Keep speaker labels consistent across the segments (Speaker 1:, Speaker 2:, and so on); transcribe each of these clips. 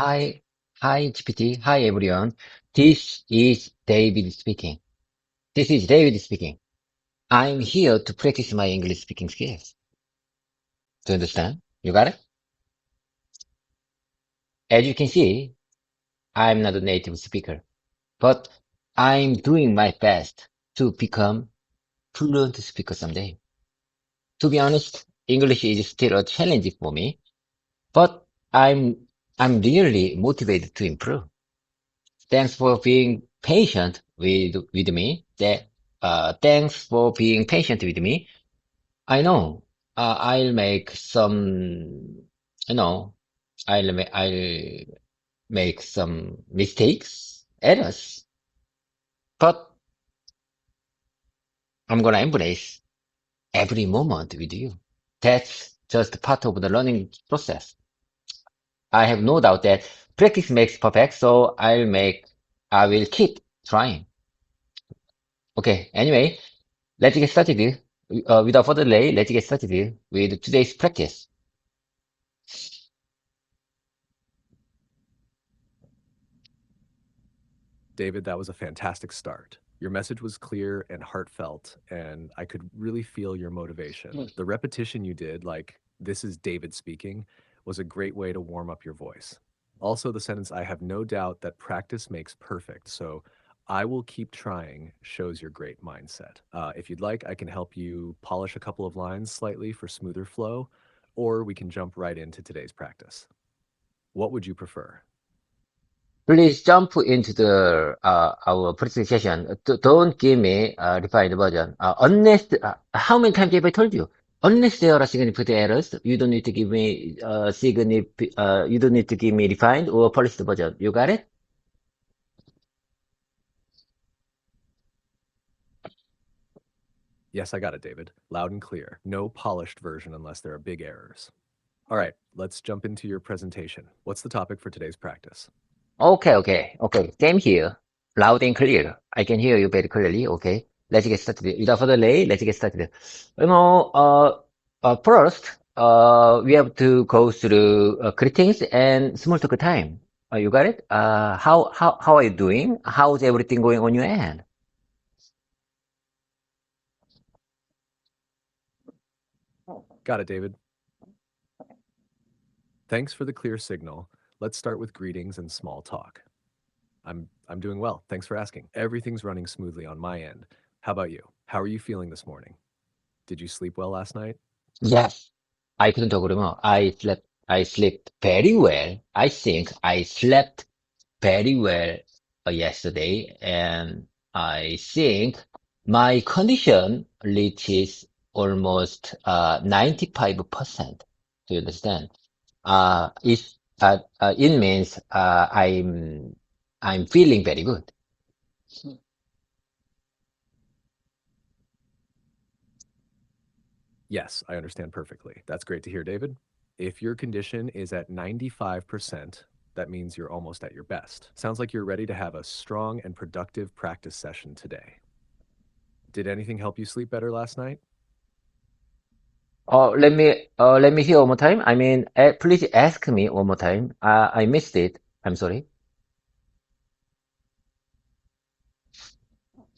Speaker 1: Hi, hi GPT, hi everyone. This is David speaking. This is David speaking. I'm here to practice my English speaking skills. Do you understand? You got it? As you can see, I'm not a native speaker, but I'm doing my best to become fluent speaker someday. To be honest, English is still a challenge for me, but I'm really motivated to improve. Thanks for being patient with me. Thanks for being patient with me. I know I'll make some, you know, I'll make some mistakes, errors, but I'm gonna embrace every moment with you. That's just part of the learning process. I have no doubt that practice makes perfect, so I will keep trying. Okay, anyway, let's get started. Without further delay, let's get started with today's practice.
Speaker 2: David, that was a fantastic start. Your message was clear and heartfelt, and I could really feel your motivation. The repetition you did, like, this is David speaking, was a great way to warm up your voice. Also, the sentence, I have no doubt that practice makes perfect. So I will keep trying shows your great mindset. If you'd like, I can help you polish a couple of lines slightly for smoother flow, or we can jump right into today's practice. What would you prefer?
Speaker 1: Please jump into the our practice session. Don't give me a refined version. Unless how many times have I told you? Unless there are significant errors, you don't need to give me you don't need to give me refined or polished version. You got it?
Speaker 2: Yes, I got it, David. Loud and clear. No polished version unless there are big errors. All right, let's jump into your presentation. What's the topic for today's practice?
Speaker 1: Okay. Same here. Loud and clear. I can hear you very clearly. Okay. Let's get started. Without further delay, let's get started. First, we have to go through greetings and small talk time. You got it? How are you doing? How's everything going on your end?
Speaker 2: Got it, David. Thanks for the clear signal. Let's start with greetings and small talk. I'm doing well. Thanks for asking. Everything's running smoothly on my end. How about you? How are you feeling this morning? Did you sleep well last night?
Speaker 1: Yes. I couldn't agree more. I slept very well. I think I slept very well yesterday, and I think my condition reaches almost 95%. Do you understand? It means I'm feeling very good.
Speaker 2: Yes, I understand perfectly. That's great to hear, David. If your condition is at 95%, that means you're almost at your best. Sounds like you're ready to have a strong and productive practice session today. Did anything help you sleep better last night?
Speaker 1: Let me hear one more time. I mean, please ask me one more time. I missed it. I'm sorry.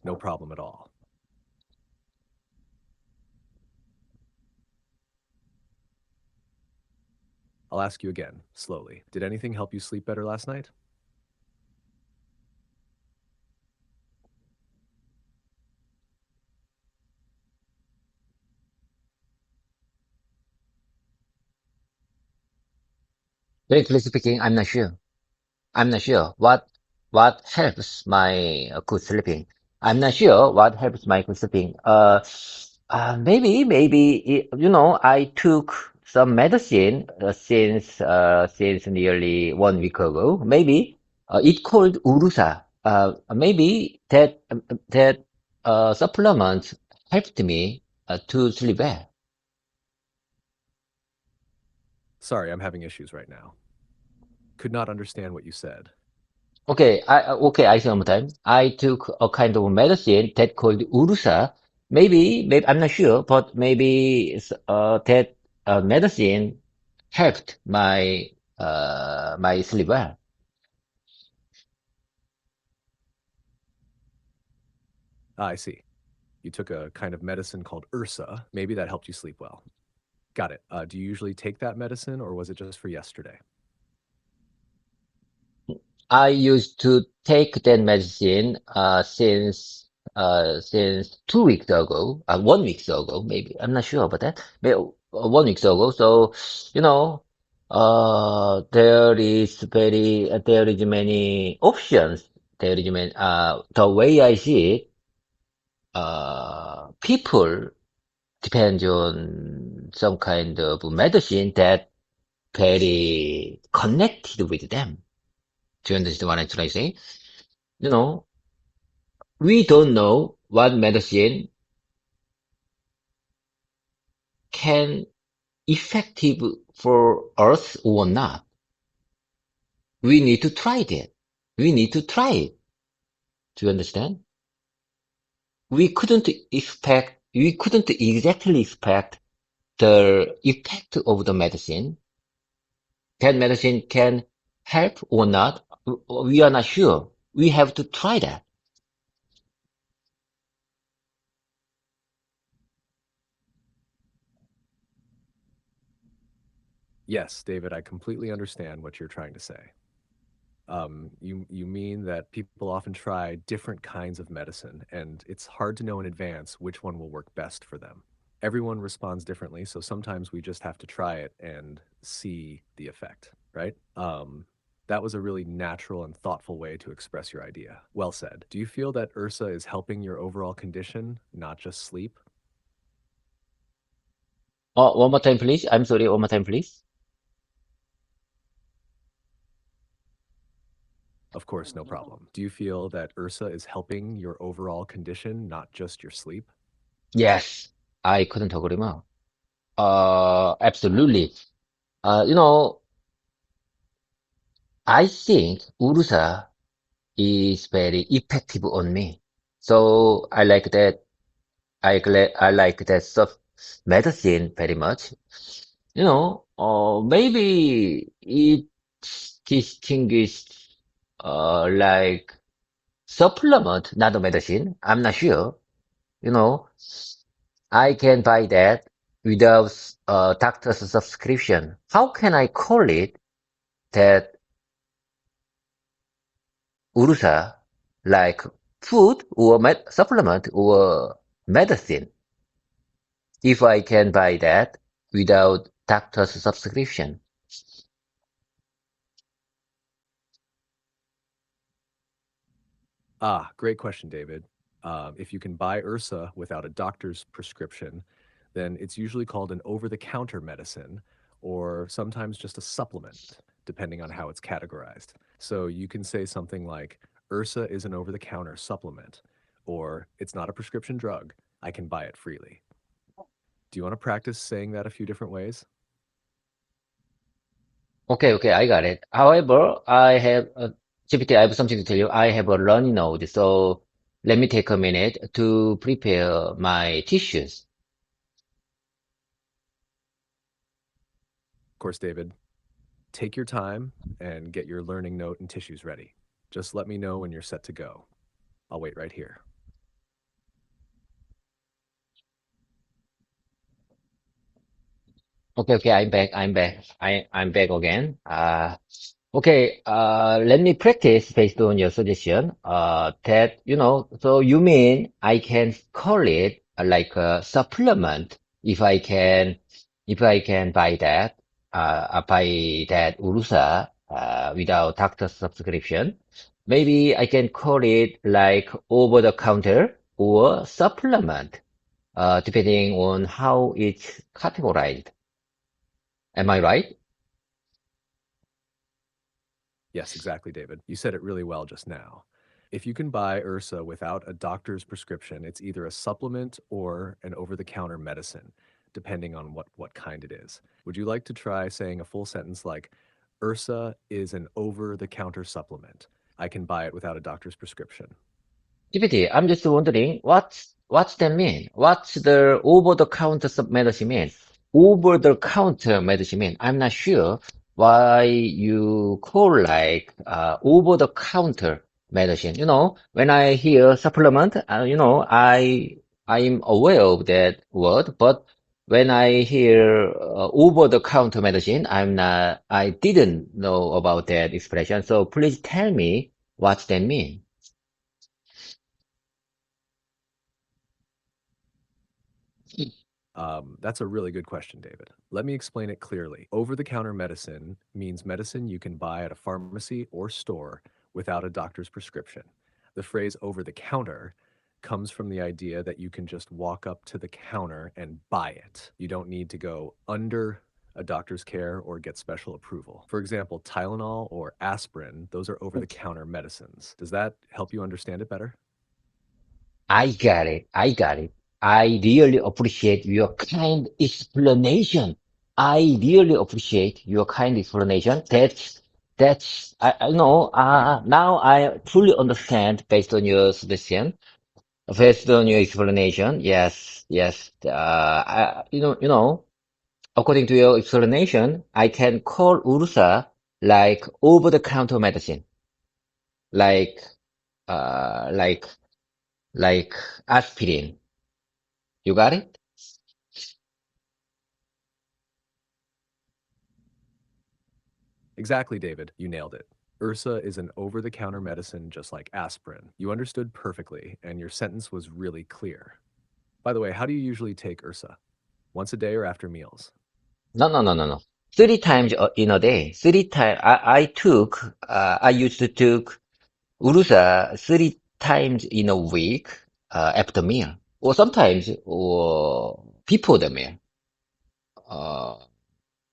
Speaker 2: No problem at all. I'll ask you again, slowly. Did anything help you sleep better last night?
Speaker 1: Frankly speaking, I'm not sure. I'm not sure what helps my good sleeping. I'm not sure what helps my good sleeping. I took some medicine since nearly 1 week ago. Maybe it called Urusa. Maybe that supplement helped me to sleep well.
Speaker 2: Sorry, I'm having issues right now. Could not understand what you said.
Speaker 1: Okay, I say one more time. I took a kind of medicine that called Urusa. Maybe I'm not sure, but maybe that medicine helped my my sleep well.
Speaker 2: I see. You took a kind of medicine called Ursa. Maybe that helped you sleep well. Got it. Do you usually take that medicine or was it just for yesterday?
Speaker 1: I used to take that medicine since 2 weeks ago, 1 week ago, maybe. I'm not sure about that. Maybe 1 week ago. So, you know, there is many options. There is many, the way I see it, people depends on some kind of medicine that very connected with them. Do you understand what I'm trying to say? You know, we don't know what medicine can effective for us or not. We need to try that. We need to try it. Do you understand? We couldn't exactly expect the effect of the medicine. That medicine can help or not. We are not sure. We have to try that.
Speaker 2: Yes, David, I completely understand what you're trying to say. You mean that people often try different kinds of medicine, and it's hard to know in advance which one will work best for them. Everyone responds differently, so sometimes we just have to try it and see the effect, right? That was a really natural and thoughtful way to express your idea. Well said. Do you feel that Ursa is helping your overall condition, not just sleep?
Speaker 1: One more time, please. I'm sorry. One more time, please.
Speaker 2: Of course, no problem. Do you feel that Ursa is helping your overall condition, not just your sleep?
Speaker 1: Yes, I couldn't agree more. Absolutely. You know, I think Urusa is very effective on me. So I like that. I like that stuff, medicine very much. You know, maybe it's distinguished, like supplement, not a medicine. I'm not sure. You know, I can buy that without a doctor's subscription. How can I call it that Urusa, like food or supplement or medicine, if I can buy that without doctor's subscription?
Speaker 2: Great question, David. If you can buy Ursa without a doctor's prescription, then it's usually called an over-the-counter medicine or sometimes just a supplement, depending on how it's categorized. So you can say something like, Ursa is an over-the-counter supplement, or it's not a prescription drug. I can buy it freely. Do you want to practice saying that a few different ways?
Speaker 1: Okay, I got it. However, GPT, I have something to tell you. I have a runny nose, so let me take a minute to prepare my tissues.
Speaker 2: Of course, David, take your time and get your learning note and tissues ready. Just let me know when you're set to go. I'll wait right here.
Speaker 1: Okay, I'm back again. Okay, let me practice based on your suggestion. So you mean I can call it like a supplement if I can buy that Urusa, without doctor subscription. Maybe I can call it like over the counter or supplement, depending on how it's categorized. Am I right?
Speaker 2: Yes, exactly, David. You said it really well just now. If you can buy Ursa without a doctor's prescription, it's either a supplement or an over-the-counter medicine, depending on what kind it is. Would you like to try saying a full sentence like, Ursa is an over-the-counter supplement. I can buy it without a doctor's prescription.
Speaker 1: GPT, I'm just wondering what's that mean? What's the over the counter medicine mean? Over the counter medicine mean? I'm not sure. why you call like over the counter medicine. When I hear supplement, I'm aware of that word, but when I hear over the counter medicine, I didn't know about that expression. So please tell me what's that mean.
Speaker 2: That's a really good question, David. Let me explain it clearly. Over the counter medicine means medicine you can buy at a pharmacy or store without a doctor's prescription. The phrase over the counter comes from the idea that you can just walk up to the counter and buy it. You don't need to go under a doctor's care or get special approval. For example, Tylenol or aspirin, those are over the counter medicines. Does that help you understand it better?
Speaker 1: I got it. I got it. I really appreciate your kind explanation. I really appreciate your kind explanation. I know, now I fully understand based on your explanation. Yes, yes. According to your explanation, I can call Ursa like over-the-counter medicine, like, uh, like, like aspirin. You got it?
Speaker 2: Exactly, David. You nailed it. Ursa is an over the counter medicine just like aspirin. You understood perfectly, and your sentence was really clear. By the way, how do you usually take Ursa? Once a day or after meals?
Speaker 1: No, no, no, no, no. 3 times in a day. 3 times. I used to took Urusa 3 times in a week, after meal. Or before the meal. Uh,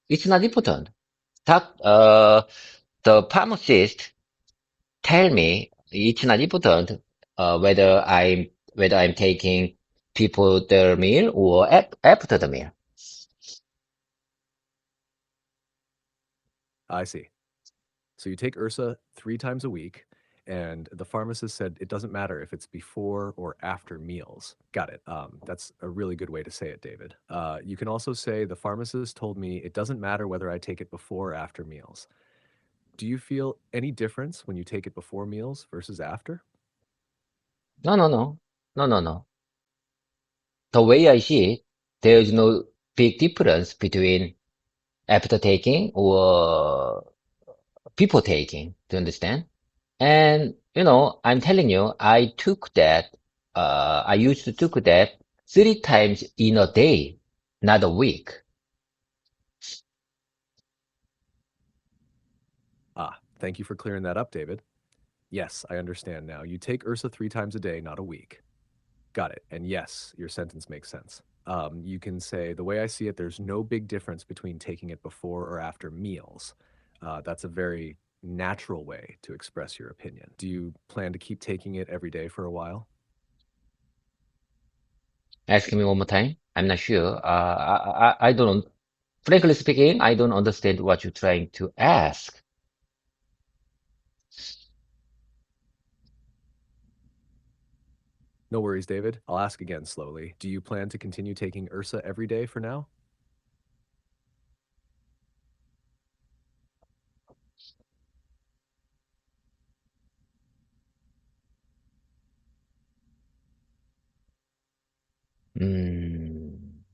Speaker 1: it's not important. That, the pharmacist tell me it's not important, whether I'm taking before the meal or after the meal.
Speaker 2: I see. So you take Ursa 3 times a week, and the pharmacist said it doesn't matter if it's before or after meals. Got it. That's a really good way to say it, David. You can also say the pharmacist told me it doesn't matter whether I take it before or after meals. Do you feel any difference when you take it before meals versus after?
Speaker 1: No, no, no. No, no, no. The way I see it, there is no big difference between after taking or before taking. Do you understand? And, I'm telling you, I used to took that 3 times in a day, not a week.
Speaker 2: Thank you for clearing that up, David. Yes, I understand now. You take Ursa 3 times a day, not a week. Got it. And yes, your sentence makes sense. You can say, the way I see it, there's no big difference between taking it before or after meals. That's a very natural way to express your opinion. Do you plan to keep taking it every day for a while?
Speaker 1: Ask me one more time. I'm not sure. I don't, frankly speaking, I don't understand what you're trying to ask.
Speaker 2: No worries, David. I'll ask again slowly. Do you plan to continue taking Ursa every day for now?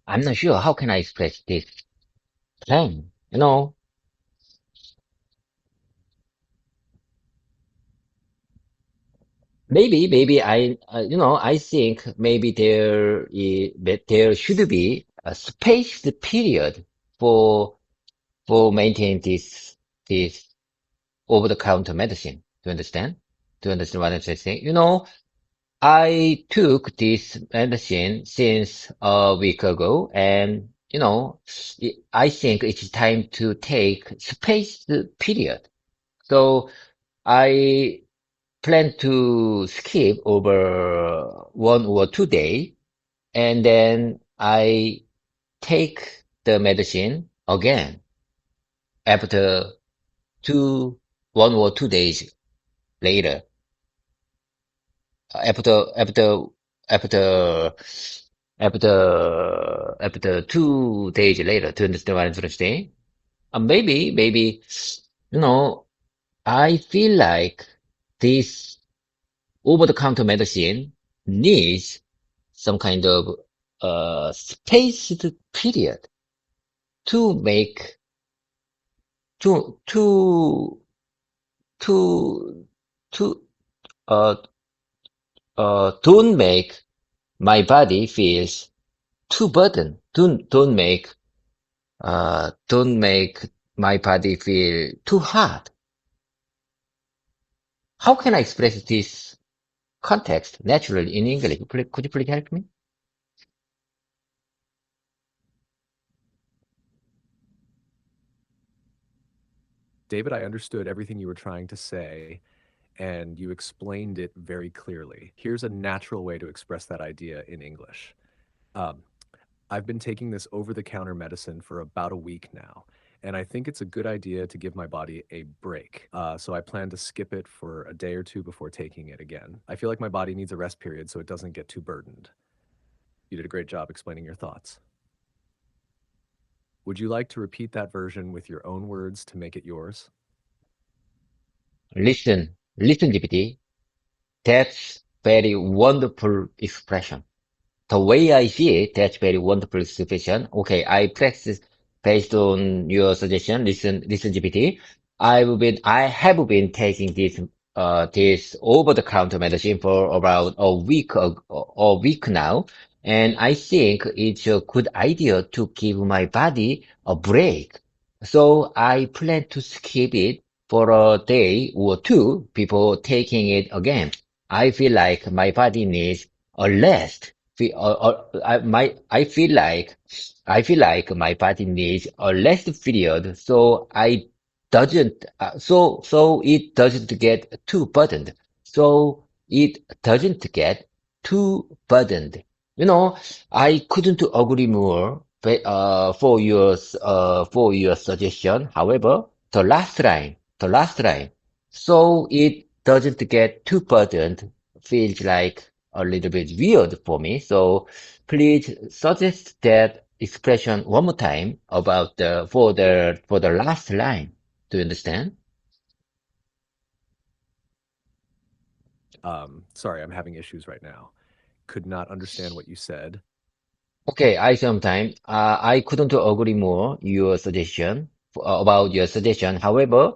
Speaker 1: I'm not sure. How can I express this plan? Maybe I think maybe there should be a spaced period for maintaining this over-the-counter medicine. Do you understand? Do you understand what I'm saying? I took this medicine since a week ago, and I think it's time to take spaced period. So I plan to skip over 1 or 2 days, and then I take the medicine again after 1 or 2 days later. After after after 2 days later. To understand what I'm trying to say? maybe, you know, I feel like this over-the-counter medicine needs some kind of spaced period to make to to to to uh don't make my body feels too burdened. Don't make my body feel too hard. How can I express this context naturally in English? Could you please help me?
Speaker 2: David, I understood everything you were trying to say, and you explained it very clearly. Here's a natural way to express that idea in English. Um, I've been taking this over the counter medicine for about a week now, and I think it's a good idea to give my body a break. So I plan to skip it for a day or two before taking it again. I feel like my body needs a rest period so it doesn't get too burdened. You did a great job explaining your thoughts. Would you like to repeat that version with your own words to make it yours?
Speaker 1: Listen, GPT. That's very wonderful expression. The way I see it, that's very wonderful suggestion. Okay, I practice based on your suggestion. Listen, GPT. I have been taking this over-the-counter medicine for about a week now, and I think it's a good idea to give my body a break. So I plan to skip it for a day or two before taking it again. I feel like my body needs a rest. I feel like my body needs a rest period, so it doesn't get too burdened. So it doesn't get too burdened. You know, I couldn't agree more for your suggestion. However, the last line, so it doesn't get too burdened feels like a little bit weird for me. So please suggest that expression one more time about the last line. Do you understand?
Speaker 2: Sorry, I'm having issues right now. Could not understand what you said.
Speaker 1: Okay, I couldn't agree more about your suggestion. However,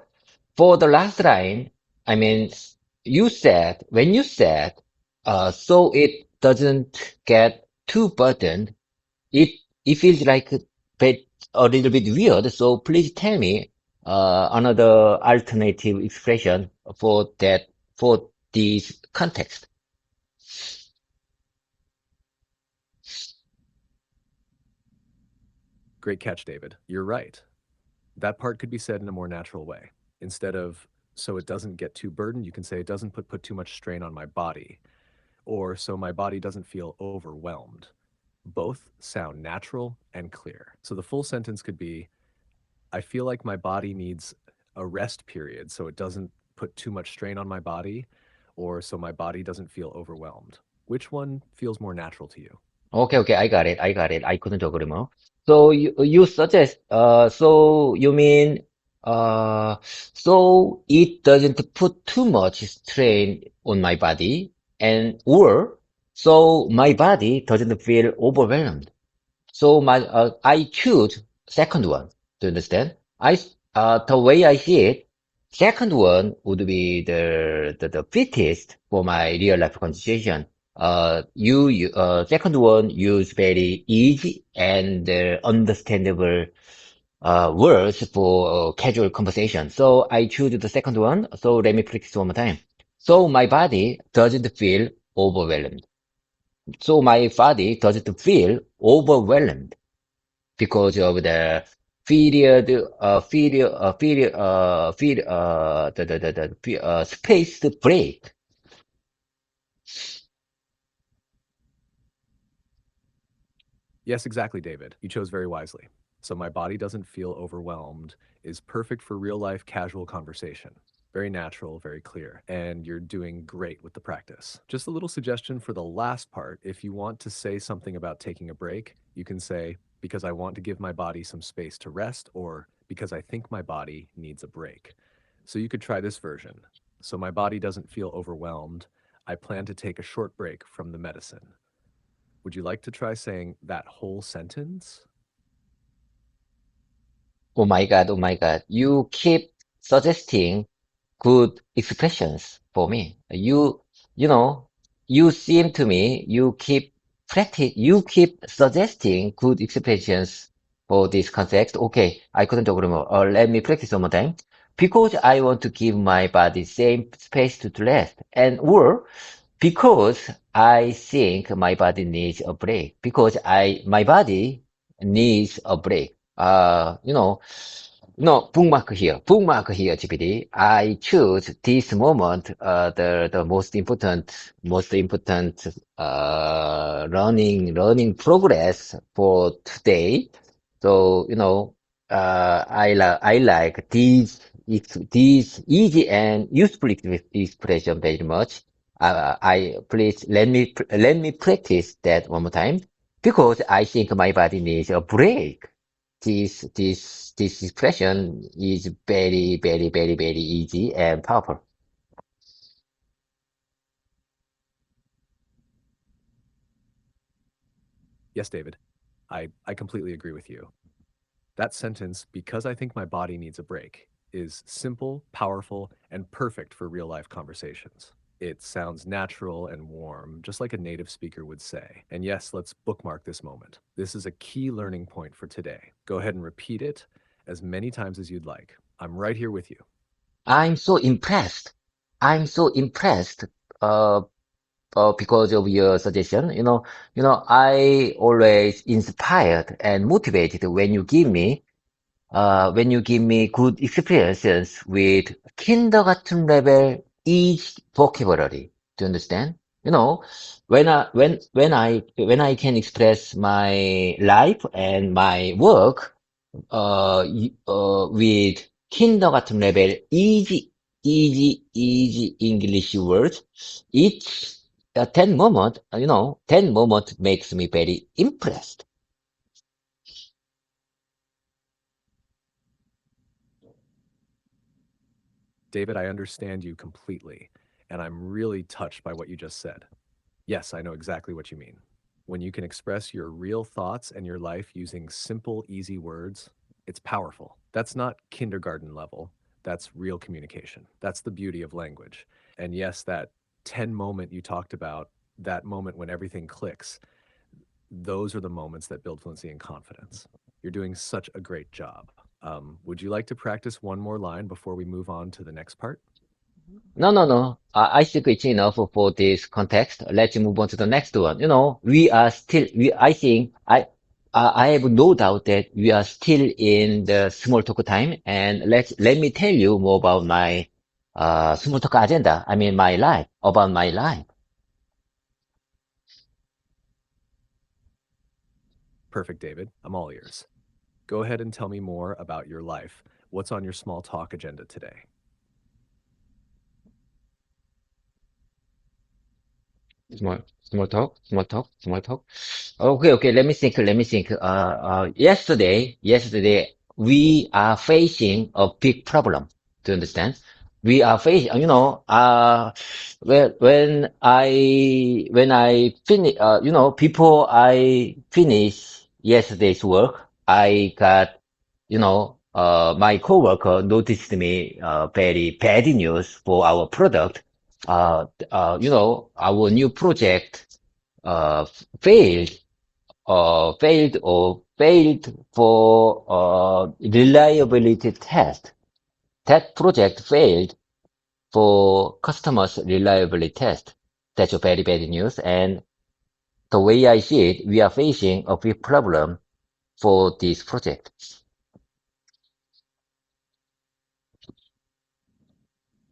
Speaker 1: for the last line, I mean, when you said, so it doesn't get too burdened, It it feels like a little bit weird, so please tell me another alternative expression for this context.
Speaker 2: Great catch, David. You're right. That part could be said in a more natural way. Instead of so it doesn't get too burdened, you can say it doesn't put too much strain on my body, or so my body doesn't feel overwhelmed. Both sound natural and clear. So the full sentence could be I feel like my body needs a rest period so it doesn't put too much strain on my body, or so my body doesn't feel overwhelmed. Which one feels more natural to you?
Speaker 1: Okay, I got it. I couldn't agree more. So you suggest, so you mean, so it doesn't put too much strain on my body, or so my body doesn't feel overwhelmed. So I choose second one. Do you understand? The way I see it, second one would be the fittest for my real life conversation. Second one use very easy and understandable words for casual conversation. So I choose the second one. So let me practice one more time. So my body doesn't feel overwhelmed. So my body doesn't feel overwhelmed because of the spaced break.
Speaker 2: Yes, exactly, David. You chose very wisely. So my body doesn't feel overwhelmed is perfect for real life casual conversation. Very natural, very clear, and you're doing great with the practice. Just a little suggestion for the last part. If you want to say something about taking a break, you can say, because I want to give my body some space to rest, or because I think my body needs a break. So you could try this version. So my body doesn't feel overwhelmed. I plan to take a short break from the medicine. Would you like to try saying that whole sentence?
Speaker 1: Oh my God, oh my God. You keep suggesting good expressions for me. You know, you seem to me, you keep suggesting good expressions for this context. Okay, I couldn't agree more. Let me practice one more time. Because I want to give my body same space to rest, and or because I think my body needs a break. Because my body needs a break. No, bookmark here, GPT. I choose this moment, the most important, learning progress for today. So, I like these easy and useful expression very much. Please let me practice that one more time because I think my body needs a break. This expression is very easy and powerful.
Speaker 2: Yes, David. I completely agree with you. That sentence, because I think my body needs a break, is simple, powerful, and perfect for real life conversations. It sounds natural and warm, just like a native speaker would say. And yes, let's bookmark this moment. This is a key learning point for today. Go ahead and repeat it as many times as you'd like. I'm right here with you.
Speaker 1: I'm so impressed. I'm so impressed, uh, because of your suggestion. I always inspired and motivated when you give me good experiences with kindergarten level each vocabulary. Do you understand? You know, when I can express my life and my work, with kindergarten level easy English words, each 10 moment makes me very impressed.
Speaker 2: David, I understand you completely, and I'm really touched by what you just said. Yes, I know exactly what you mean. When you can express your real thoughts and your life using simple, easy words, it's powerful. That's not kindergarten level. That's real communication. That's the beauty of language. And yes, that 10 moment you talked about, that moment when everything clicks, those are the moments that build fluency and confidence. You're doing such a great job. Would you like to practice one more line before we move on to the next part?
Speaker 1: No. I think it's enough for this context. Let's move on to the next one. I think, I have no doubt that we are still in the small talk time. And let me tell you more about my, small talk agenda. I mean, about my life.
Speaker 2: Perfect, David. I'm all ears. Go ahead and tell me more about your life. What's on your small talk agenda today?
Speaker 1: Small talk. Okay. Let me think. Yesterday, we are facing a big problem. Do you understand? We are facing, when I finish, before I finish yesterday's work, I got, my coworker noticed me, very bad news for our product. Our new project failed, failed for reliability test. That project failed for customers' reliability test. That's a very bad news. And the way I see it, we are facing a big problem for this project.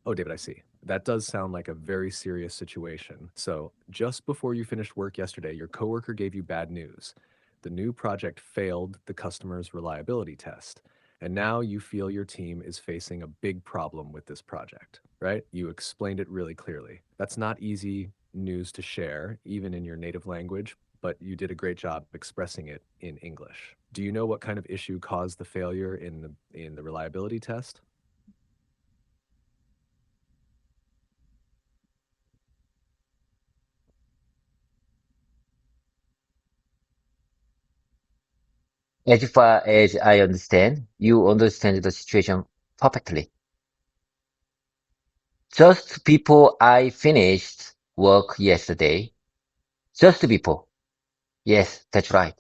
Speaker 2: Oh, David, I see. That does sound like a very serious situation. So, just before you finished work yesterday, your coworker gave you bad news. The new project failed the customer's reliability test. And now you feel your team is facing a big problem with this project, right? You explained it really clearly. That's not easy news to share, even in your native language, but you did a great job expressing it in English. Do you know what kind of issue caused the failure in the reliability test?
Speaker 1: As far as I understand, you understand the situation perfectly. Just before I finished work yesterday, just before, yes, that's right.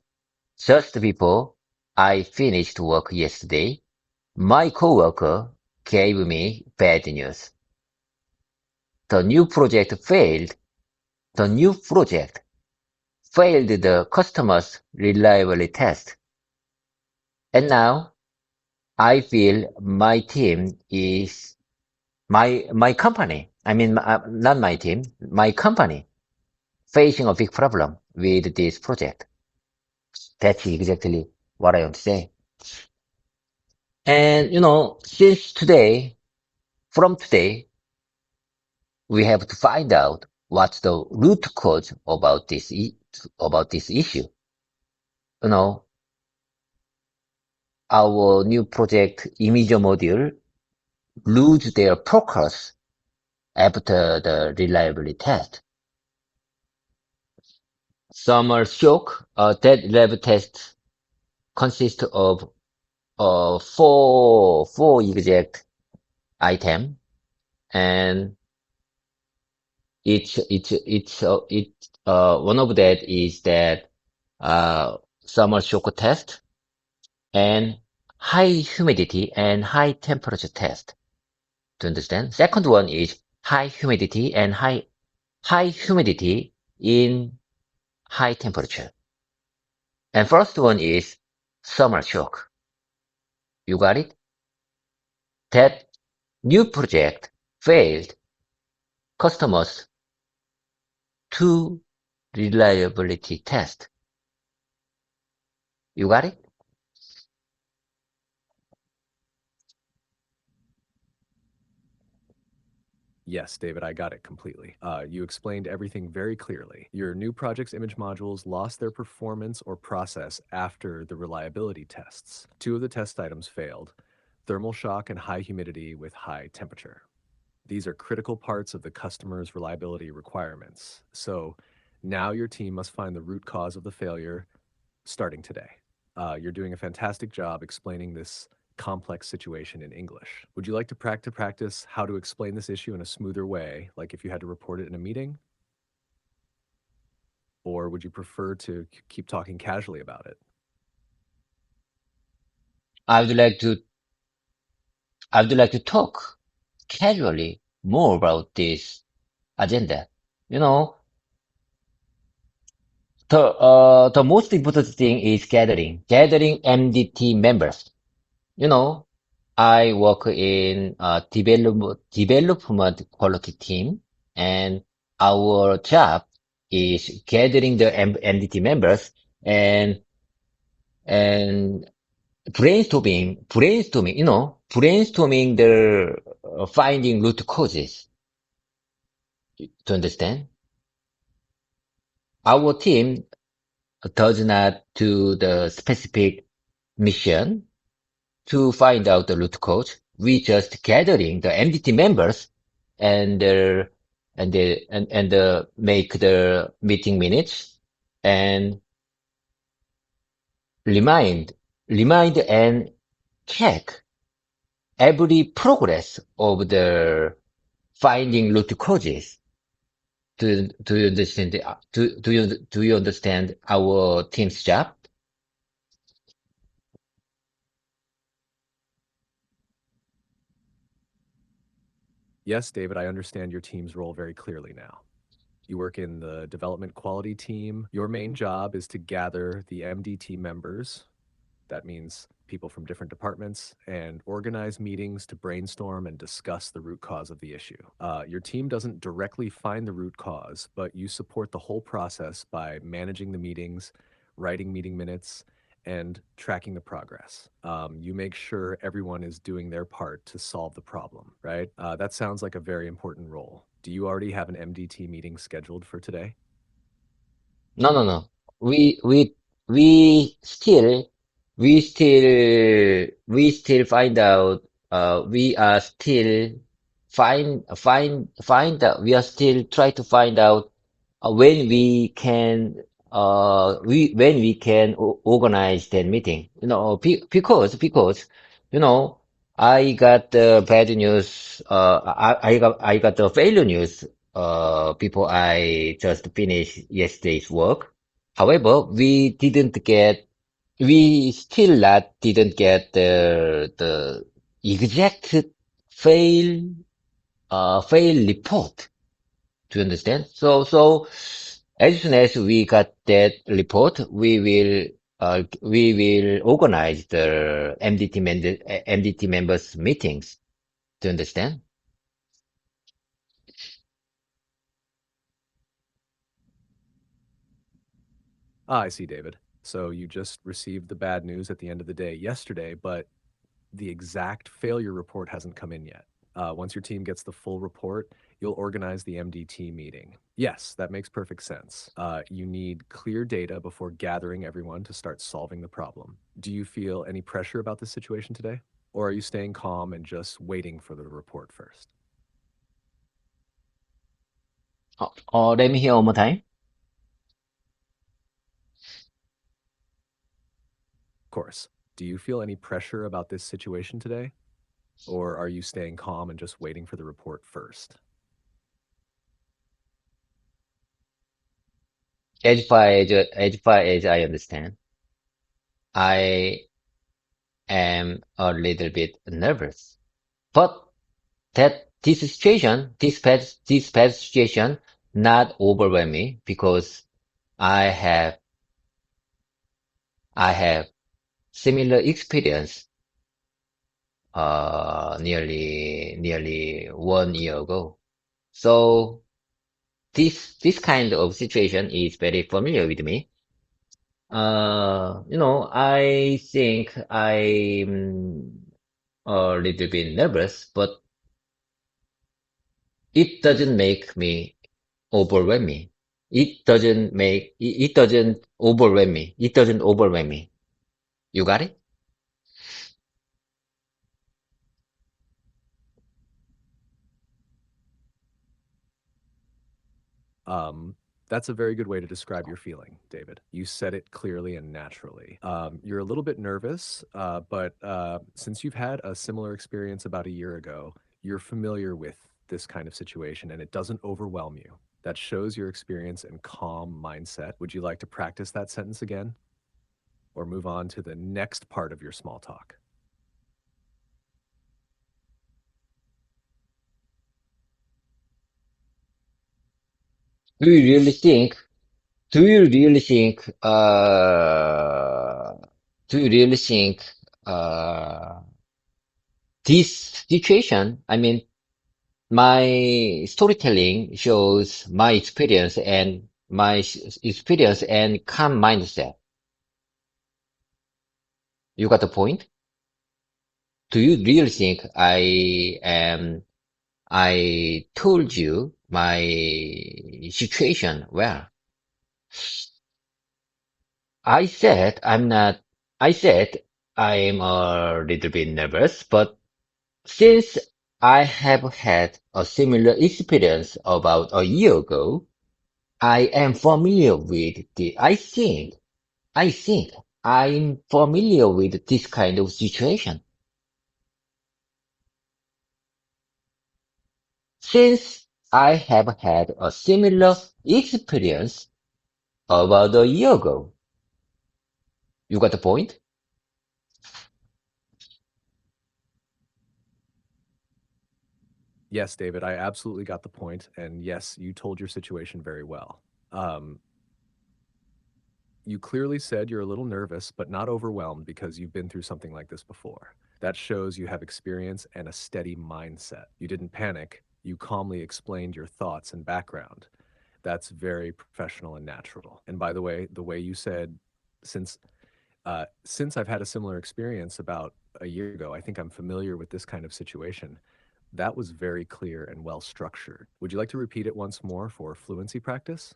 Speaker 1: Just before I finished work yesterday, my coworker gave me bad news. The new project failed. The new project failed the customer's reliability test. And now I feel my team is my company. I mean, not my team, my company facing a big problem with this project. That's exactly what I want to say. And since today, from today, we have to find out what's the root cause about this issue. You know, our new project image module lose their focus after the reliability test. Summer shock, that lab test consists of four exact item, and one of that is that summer shock test and high humidity and high temperature test. To understand? Second one is high humidity and high humidity in high temperature. And first one is summer shock. You got it? That new project failed customers two reliability test. You got it?
Speaker 2: Yes, David, I got it completely. You explained everything very clearly. Your new project's image modules lost their performance or process after the reliability tests. Two of the test items failed: thermal shock and high humidity with high temperature. These are critical parts of the customer's reliability requirements. So now your team must find the root cause of the failure starting today. You're doing a fantastic job explaining this complex situation in English. Would you like to practice how to explain this issue in a smoother way, like if you had to report it in a meeting? Or would you prefer to keep talking casually about it?
Speaker 1: I would like to I would like to talk casually more about this agenda. You know, the most important thing is gathering MDT members. You know, I work in a development quality team, and our job is gathering the MDT members and and brainstorming the finding root causes. To understand, our team does not do the specific mission to find out the root cause. We just gathering the MDT members and make the meeting minutes and remind and check every progress of the finding root causes. Do you understand do you understand our team's job?
Speaker 2: Yes, David, I understand your team's role very clearly now. You work in the development quality team. Your main job is to gather the MDT members. That means people from different departments, and organize meetings to brainstorm and discuss the root cause of the issue. Your team doesn't directly find the root cause, but you support the whole process by managing the meetings, writing meeting minutes, and tracking the progress. You make sure everyone is doing their part to solve the problem, right? That sounds like a very important role. Do you already have an MDT meeting scheduled for today?
Speaker 1: No, no, no. We we we still we still find out, we are still find out, we are still try to find out when we can, when we can organize that meeting. Because, you know, I got the bad news, I got the failure news, before I just finished yesterday's work. However, we still not didn't get the exact fail fail report. Do you understand? So as soon as we got that report, we will organize the MDT members meetings. Do you understand?
Speaker 2: Ah, I see, David. So you just received the bad news at the end of the day yesterday, but the exact failure report hasn't come in yet. Once your team gets the full report, you'll organize the MDT meeting. Yes, that makes perfect sense. You need clear data before gathering everyone to start solving the problem. Do you feel any pressure about this situation today? Or are you staying calm and just waiting for the report first?
Speaker 1: Let me hear one more time.
Speaker 2: Of course. Do you feel any pressure about this situation today? Or are you staying calm and just waiting for the report first?
Speaker 1: As far as I understand, I am a little bit nervous. But that this past situation not overwhelm me because I have I have similar experience nearly 1 year ago. So this kind of situation is very familiar with me. I think I'm a little bit nervous, but it doesn't make me overwhelm me. It doesn't overwhelm me. It doesn't overwhelm me. You got it?
Speaker 2: Um, that's a very good way to describe your feeling, David. You said it clearly and naturally. You're a little bit nervous, but since you've had a similar experience about a year ago, you're familiar with this kind of situation and it doesn't overwhelm you. That shows your experience and calm mindset. Would you like to practice that sentence again or move on to the next part of your small talk?
Speaker 1: Do you really think, do you really think, do you really think, uh, this situation, I mean, my storytelling shows my experience and calm mindset. You got the point? Do you really think I told you my situation well? I said I'm not, I said I'm a little bit nervous, but since I have had a similar experience about a year ago, I am familiar with I think I'm familiar with this kind of situation. Since I have had a similar experience about a year ago. You got the point?
Speaker 2: Yes, David, I absolutely got the point. And yes, you told your situation very well. Um, You clearly said you're a little nervous, but not overwhelmed because you've been through something like this before. That shows you have experience and a steady mindset. You didn't panic. You calmly explained your thoughts and background. That's very professional and natural. And by the way you said, since since I've had a similar experience about a year ago, I think I'm familiar with this kind of situation. That was very clear and well structured. Would you like to repeat it once more for fluency practice?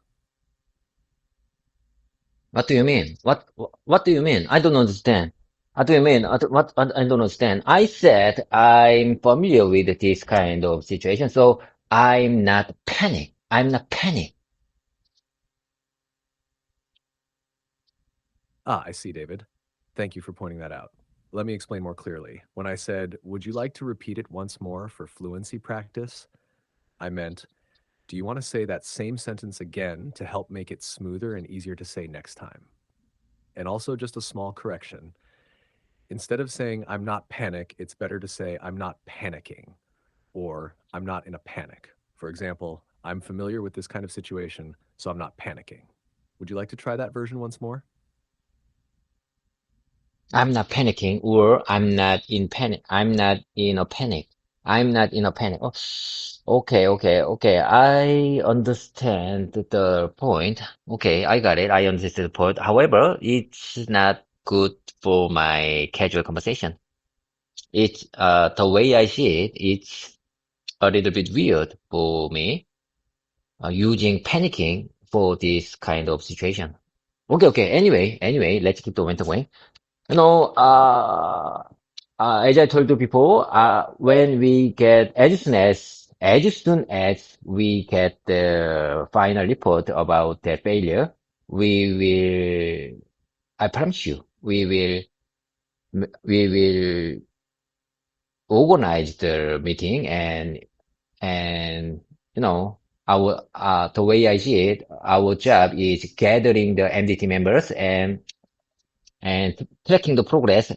Speaker 1: What do you mean? What do you mean? I don't understand. What do you mean? I don't understand. I said I'm familiar with this kind of situation, so I'm not panic. I'm not panic.
Speaker 2: Ah, I see, David. Thank you for pointing that out. Let me explain more clearly. When I said, would you like to repeat it once more for fluency practice? I meant, do you want to say that same sentence again to help make it smoother and easier to say next time? And also, just a small correction. Instead of saying, I'm not panic, it's better to say, I'm not panicking or I'm not in a panic. For example, I'm familiar with this kind of situation, so I'm not panicking. Would you like to try that version once more?
Speaker 1: I'm not panicking, or I'm not in panic. I'm not in a panic. I'm not in a panic. Oh, okay. I understand the point. Okay, I got it. I understand the point. However, it's not good for my casual conversation. It's the way I see it, it's a little bit weird for me using panicking for this kind of situation. Okay. Anyway, let's keep the momentum going. You know, as I told you before, when we get as soon as we get the final report about the failure, we will, I promise you, we will organize the meeting and our the way I see it, our job is gathering the MDT members and tracking the progress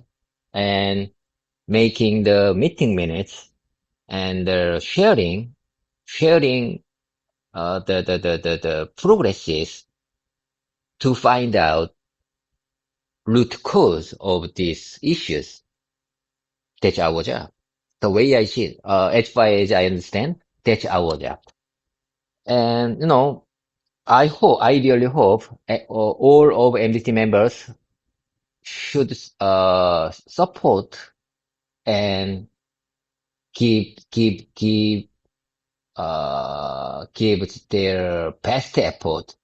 Speaker 1: and making the meeting minutes and sharing the progresses to find out root cause of these issues. That's our job. The way I see it, as far as I understand, that's our job. And I really hope all of MDT members should support and give their best effort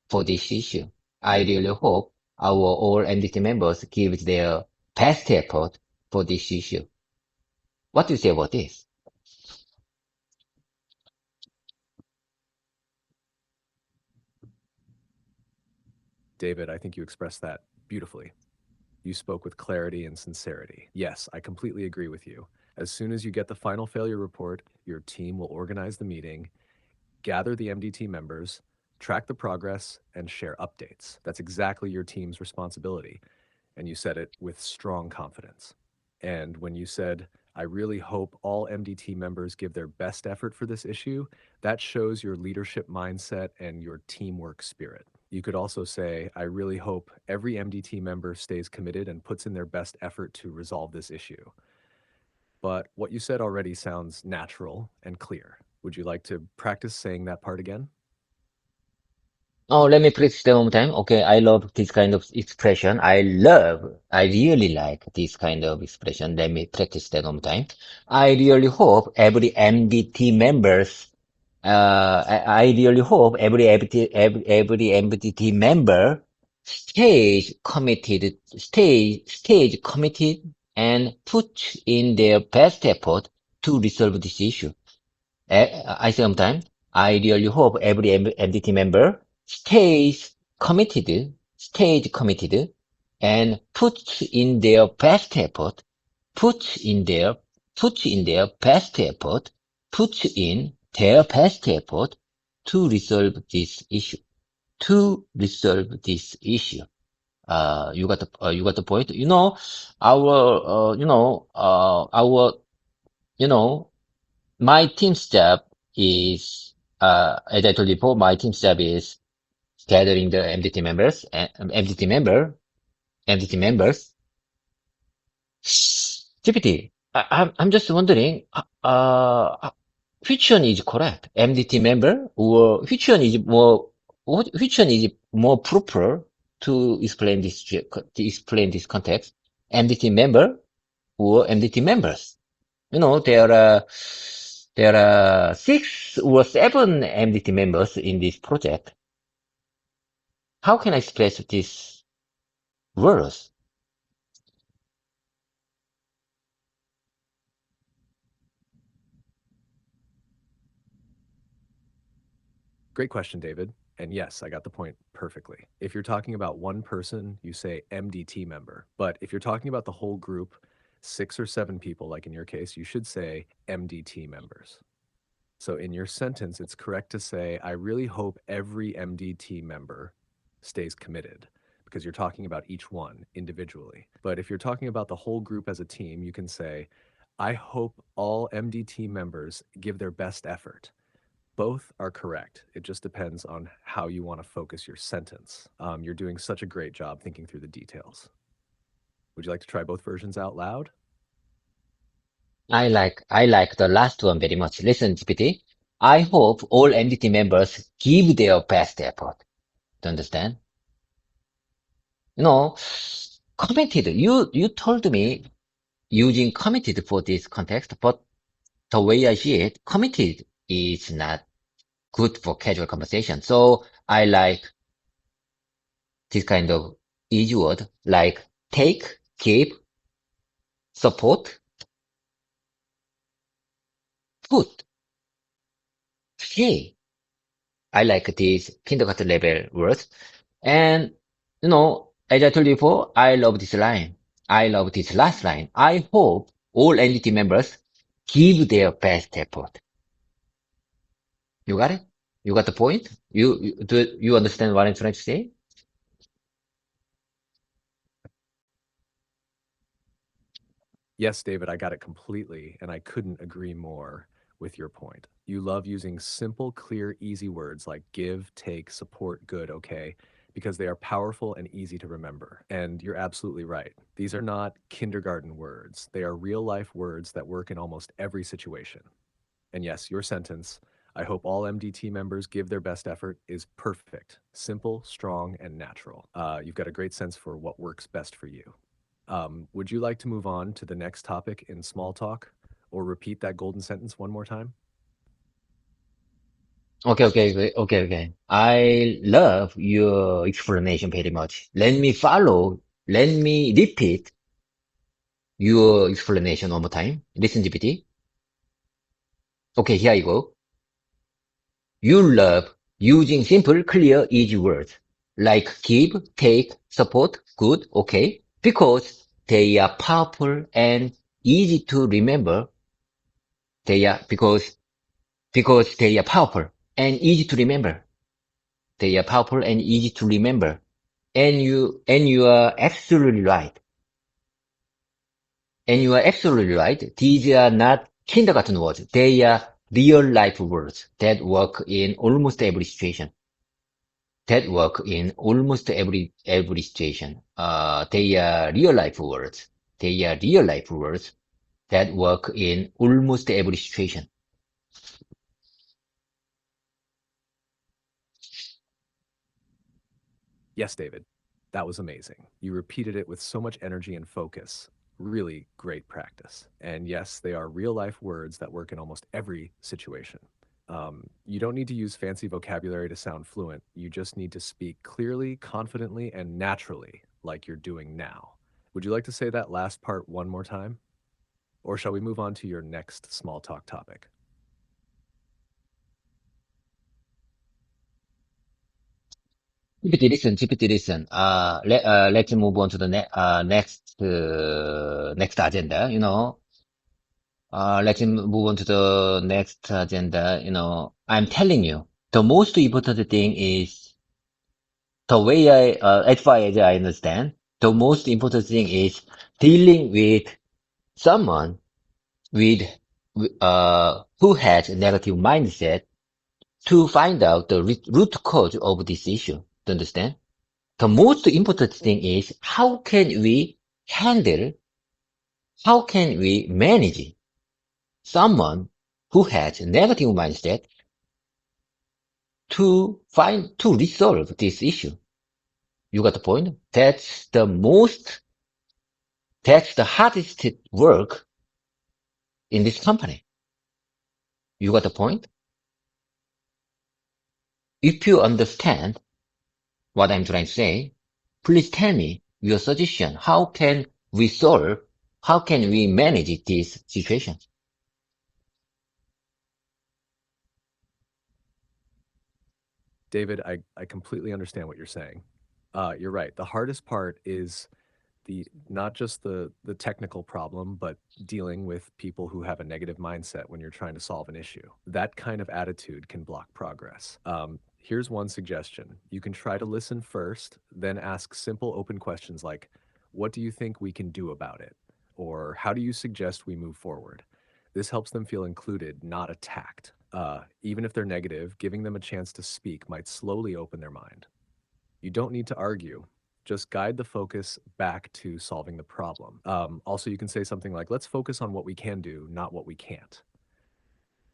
Speaker 1: for this issue. I really hope our all MDT members give their best effort for this issue. What do you say about this?
Speaker 2: David, I think you expressed that beautifully. You spoke with clarity and sincerity. Yes, I completely agree with you. As soon as you get the final failure report, your team will organize the meeting, gather the MDT members, track the progress, and share updates. That's exactly your team's responsibility. And you said it with strong confidence. And when you said, I really hope all MDT members give their best effort for this issue, that shows your leadership mindset and your teamwork spirit. You could also say, I really hope every MDT member stays committed and puts in their best effort to resolve this issue. But what you said already sounds natural and clear. Would you like to practice saying that part again?
Speaker 1: Oh, let me practice that one more time. Okay, I love this kind of expression. I really like this kind of expression. Let me practice that one more time. I really hope every MDT members, I really hope every MDT member stays committed and puts in their best effort to resolve this issue. I say sometimes, I really hope every MDT member stays committed, and puts in their, puts in their best effort, puts in their best effort to resolve this issue, to resolve this issue. You got the point. Our, you know, my team's job is, as I told you before, my team's job is gathering the MDT members and MDT members. GPT, I'm just wondering, which one is correct? MDT member, or which one is more proper to explain this context? MDT member or MDT members? There are 6 or 7 MDT members in this project. How can I express these words?
Speaker 2: Great question, David. And yes, I got the point perfectly. If you're talking about one person, you say MDT member. But if you're talking about the whole group, 6 or 7 people, like in your case, you should say MDT members. So in your sentence, it's correct to say, I really hope every MDT member stays committed because you're talking about each one individually. But if you're talking about the whole group as a team, you can say, I hope all MDT members give their best effort. Both are correct. It just depends on how you want to focus your sentence. You're doing such a great job thinking through the details. Would you like to try both versions out loud?
Speaker 1: I like the last one very much. Listen, GPT. I hope all MDT members give their best effort. Do you understand? No, committed. You told me using committed for this context, but the way I see it, committed is not good for casual conversation. So I like this kind of easy word like take, give, support, put, pay. I like these kindergarten level words. And, as I told you before, I love this line. I love this last line. I hope all entity members give their best effort. You got it? You got the point? Do you understand what I'm trying to say?
Speaker 2: Yes, David, I got it completely, and I couldn't agree more with your point. You love using simple, clear, easy words like give, take, support, good, okay, because they are powerful and easy to remember. And you're absolutely right. These are not kindergarten words, they are real life words that work in almost every situation. And yes, your sentence, I hope all MDT members give their best effort, is perfect, simple, strong, and natural. You've got a great sense for what works best for you. Would you like to move on to the next topic in small talk or repeat that golden sentence one more time?
Speaker 1: Okay. I love your explanation very much. Let me repeat your explanation one more time. Listen, GPT. Okay, here you go. You love using simple, clear, easy words like give, take, support, good, okay, because they are powerful and easy to remember. Because they are powerful and easy to remember. They are powerful and easy to remember. And you are absolutely right. And you are absolutely right. These are not kindergarten words. They are real life words that work in almost every situation. Every situation. They are real life words. They are real life words that work in almost every situation.
Speaker 2: Yes, David. That was amazing. You repeated it with so much energy and focus. Really great practice. And yes, they are real life words that work in almost every situation. You don't need to use fancy vocabulary to sound fluent. You just need to speak clearly, confidently, and naturally, like you're doing now. Would you like to say that last part one more time? Or shall we move on to your next small talk topic?
Speaker 1: GPT, listen. Let's move on to the next agenda. Let's move on to the next agenda. I'm telling you, the most important thing is the way as far as I understand, the most important thing is dealing with someone with, who has a negative mindset to find out the root cause of this issue. Do you understand? The most important thing is handle, how can we manage someone who has a negative mindset to resolve this issue. You got the point? That's the hardest work in this company. You got the point? If you understand what I'm trying to say, please tell me your suggestion. How can we manage this situation?
Speaker 2: David, I completely understand what you're saying. You're right. The hardest part is the not just the technical problem, but dealing with people who have a negative mindset when you're trying to solve an issue. That kind of attitude can block progress. Here's one suggestion. You can try to listen first, then ask simple open questions like, what do you think we can do about it? Or how do you suggest we move forward? This helps them feel included, not attacked. Even if they're negative, giving them a chance to speak might slowly open their mind. You don't need to argue. Just guide the focus back to solving the problem. Also, you can say something like, let's focus on what we can do, not what we can't.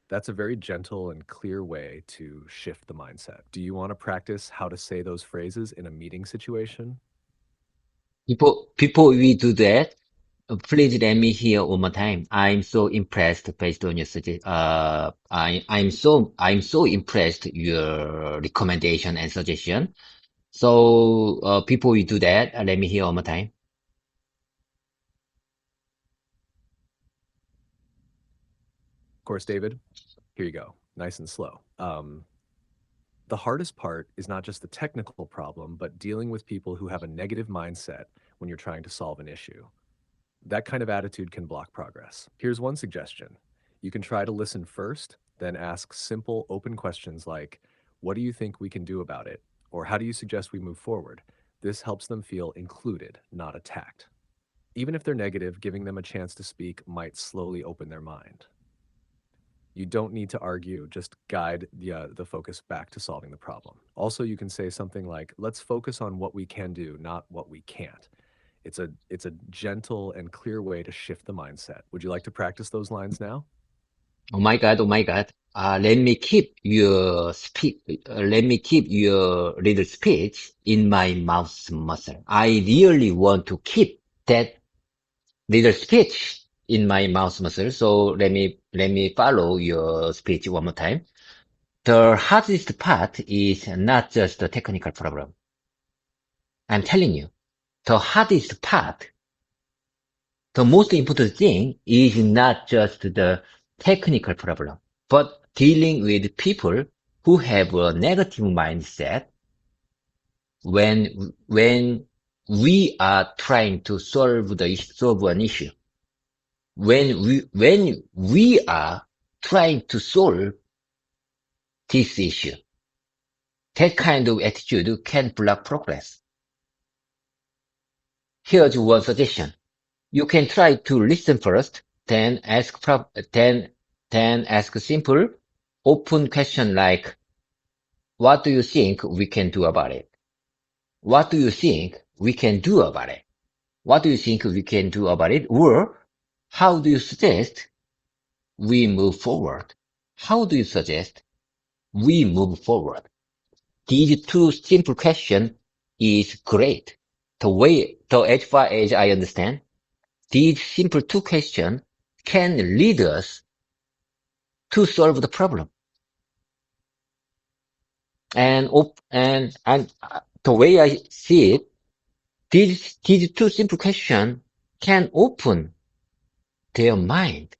Speaker 2: That's a very gentle and clear way to shift the mindset. Do you want to practice how to say those phrases in a meeting situation?
Speaker 1: Before we do that, please let me hear one more time. I'm so impressed based on your I'm so impressed your recommendation and suggestion. So, before we do that, let me hear one more time.
Speaker 2: Of course, David, here you go. Nice and slow. The hardest part is not just the technical problem, but dealing with people who have a negative mindset when you're trying to solve an issue. That kind of attitude can block progress. Here's one suggestion. You can try to listen first, then ask simple, open questions like, what do you think we can do about it? Or how do you suggest we move forward? This helps them feel included, not attacked. Even if they're negative, giving them a chance to speak might slowly open their mind. You don't need to argue, just guide the focus back to solving the problem. Also, you can say something like, let's focus on what we can do, not what we can't. It's a gentle and clear way to shift the mindset. Would you like to practice those lines now?
Speaker 1: Oh my God, oh my God. Let me keep your little speech in my mouth muscle. I really want to keep that little speech in my mouth muscle. So let me follow your speech one more time. The hardest part is not just the technical problem. I'm telling you, the hardest part, the most important thing is not just the technical problem, but dealing with people who have a negative mindset when we are trying to solve an issue. When we are trying to solve this issue, that kind of attitude can block progress. Here's one suggestion. You can try to listen first, then ask simple, open question like, what do you think we can do about it? What do you think we can do about it? What do you think we can do about it? Or how do you suggest we move forward? How do you suggest we move forward? These two simple questions is great. As far as I understand, these simple two questions can lead us to solve the problem. And the way I see it, these two simple questions can open their mind.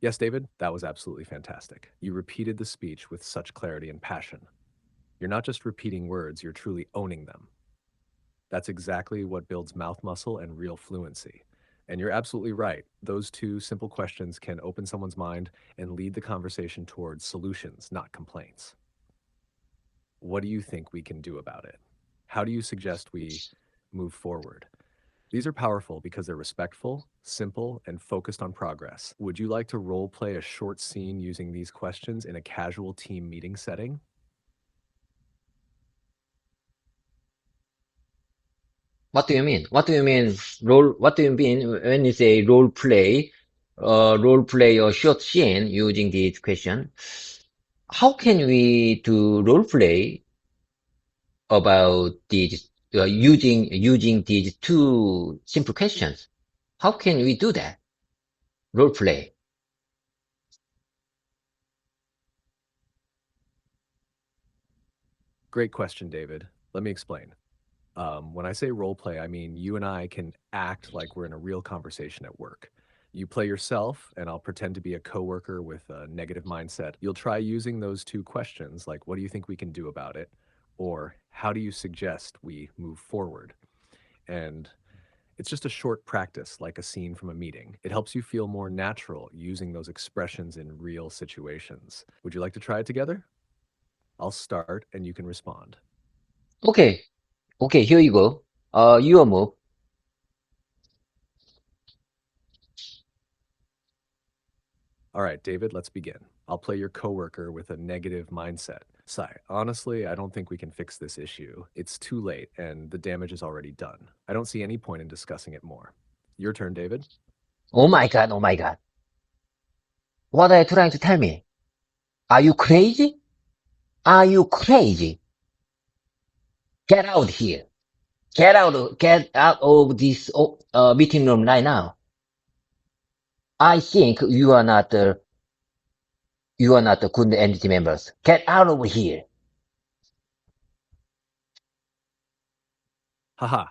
Speaker 2: Yes, David, that was absolutely fantastic. You repeated the speech with such clarity and passion. You're not just repeating words, you're truly owning them. That's exactly what builds mouth muscle and real fluency. And you're absolutely right. Those two simple questions can open someone's mind and lead the conversation towards solutions, not complaints. What do you think we can do about it? How do you suggest we move forward? These are powerful because they're respectful, simple, and focused on progress. Would you like to role play a short scene using these questions in a casual team meeting setting?
Speaker 1: What do you mean? What do you mean when you say role play or short scene using this question? How can we do role play about using these two simple questions? How can we do that? Role play.
Speaker 2: Great question, David. Let me explain. When I say role play, I mean you and I can act like we're in a real conversation at work. You play yourself, and I'll pretend to be a coworker with a negative mindset. You'll try using those two questions, like, what do you think we can do about it? Or how do you suggest we move forward? And it's just a short practice, like a scene from a meeting. It helps you feel more natural using those expressions in real situations. Would you like to try it together? I'll start and you can respond.
Speaker 1: Okay, okay, here you go. Your move.
Speaker 2: All right, David, let's begin. I'll play your coworker with a negative mindset. Sai, honestly, I don't think we can fix this issue. It's too late and the damage is already done. I don't see any point in discussing it more. Your turn, David.
Speaker 1: Oh my God, oh my God. What are you trying to tell me? Are you crazy? Are you crazy? Get out here. Get out of this meeting room right now. I think you are not the good entity members. Get out of here.
Speaker 2: Haha,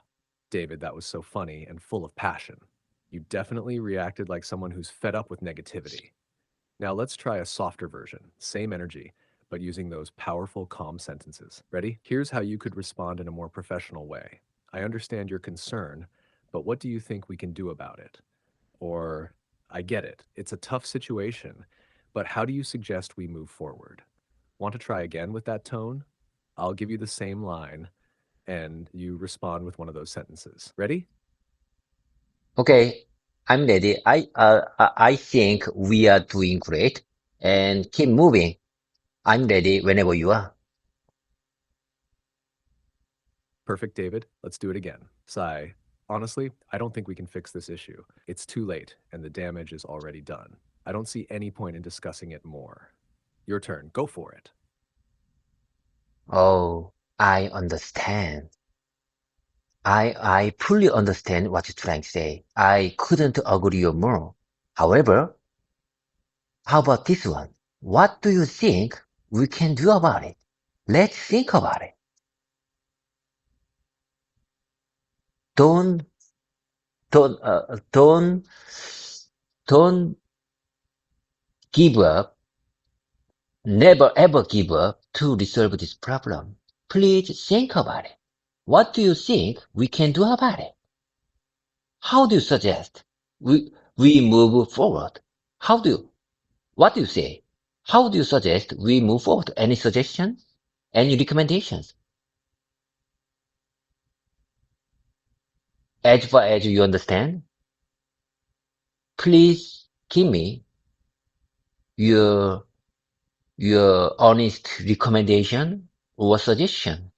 Speaker 2: David, that was so funny and full of passion. You definitely reacted like someone who's fed up with negativity. Now let's try a softer version, same energy, but using those powerful, calm sentences. Ready? Here's how you could respond in a more professional way. I understand your concern, but what do you think we can do about it? Or, I get it, it's a tough situation, but how do you suggest we move forward? Want to try again with that tone? I'll give you the same line, and you respond with one of those sentences. Ready?
Speaker 1: Okay, I'm ready. I think we are doing great and keep moving. I'm ready whenever you are.
Speaker 2: Perfect, David. Let's do it again. Sigh. Honestly, I don't think we can fix this issue. It's too late, and the damage is already done. I don't see any point in discussing it more. Your turn. Go for it.
Speaker 1: Oh, I understand. I fully understand what you're trying to say. I couldn't agree more. However, how about this one? What do you think we can do about it? Let's think about it. Don't, don't, don't give up. Never ever give up to resolve this problem. Please think about it. What do you think we can do about it? How do you suggest we move forward? How do you, what do you say? How do you suggest we move forward? Any suggestions? Any recommendations? As far as you understand, please give me your your honest recommendation or suggestion.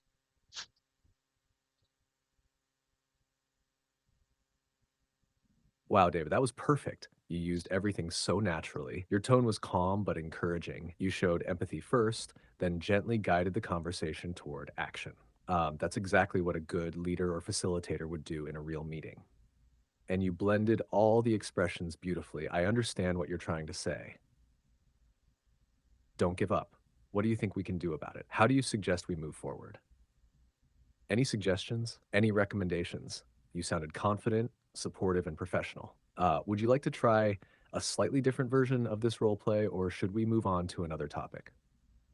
Speaker 2: Wow, David, that was perfect. You used everything so naturally. Your tone was calm but encouraging. You showed empathy first, then gently guided the conversation toward action. That's exactly what a good leader or facilitator would do in a real meeting. And you blended all the expressions beautifully. I understand what you're trying to say. Don't give up. What do you think we can do about it? How do you suggest we move forward? Any suggestions? Any recommendations? You sounded confident, supportive, and professional. Would you like to try a slightly different version of this role play, or should we move on to another topic?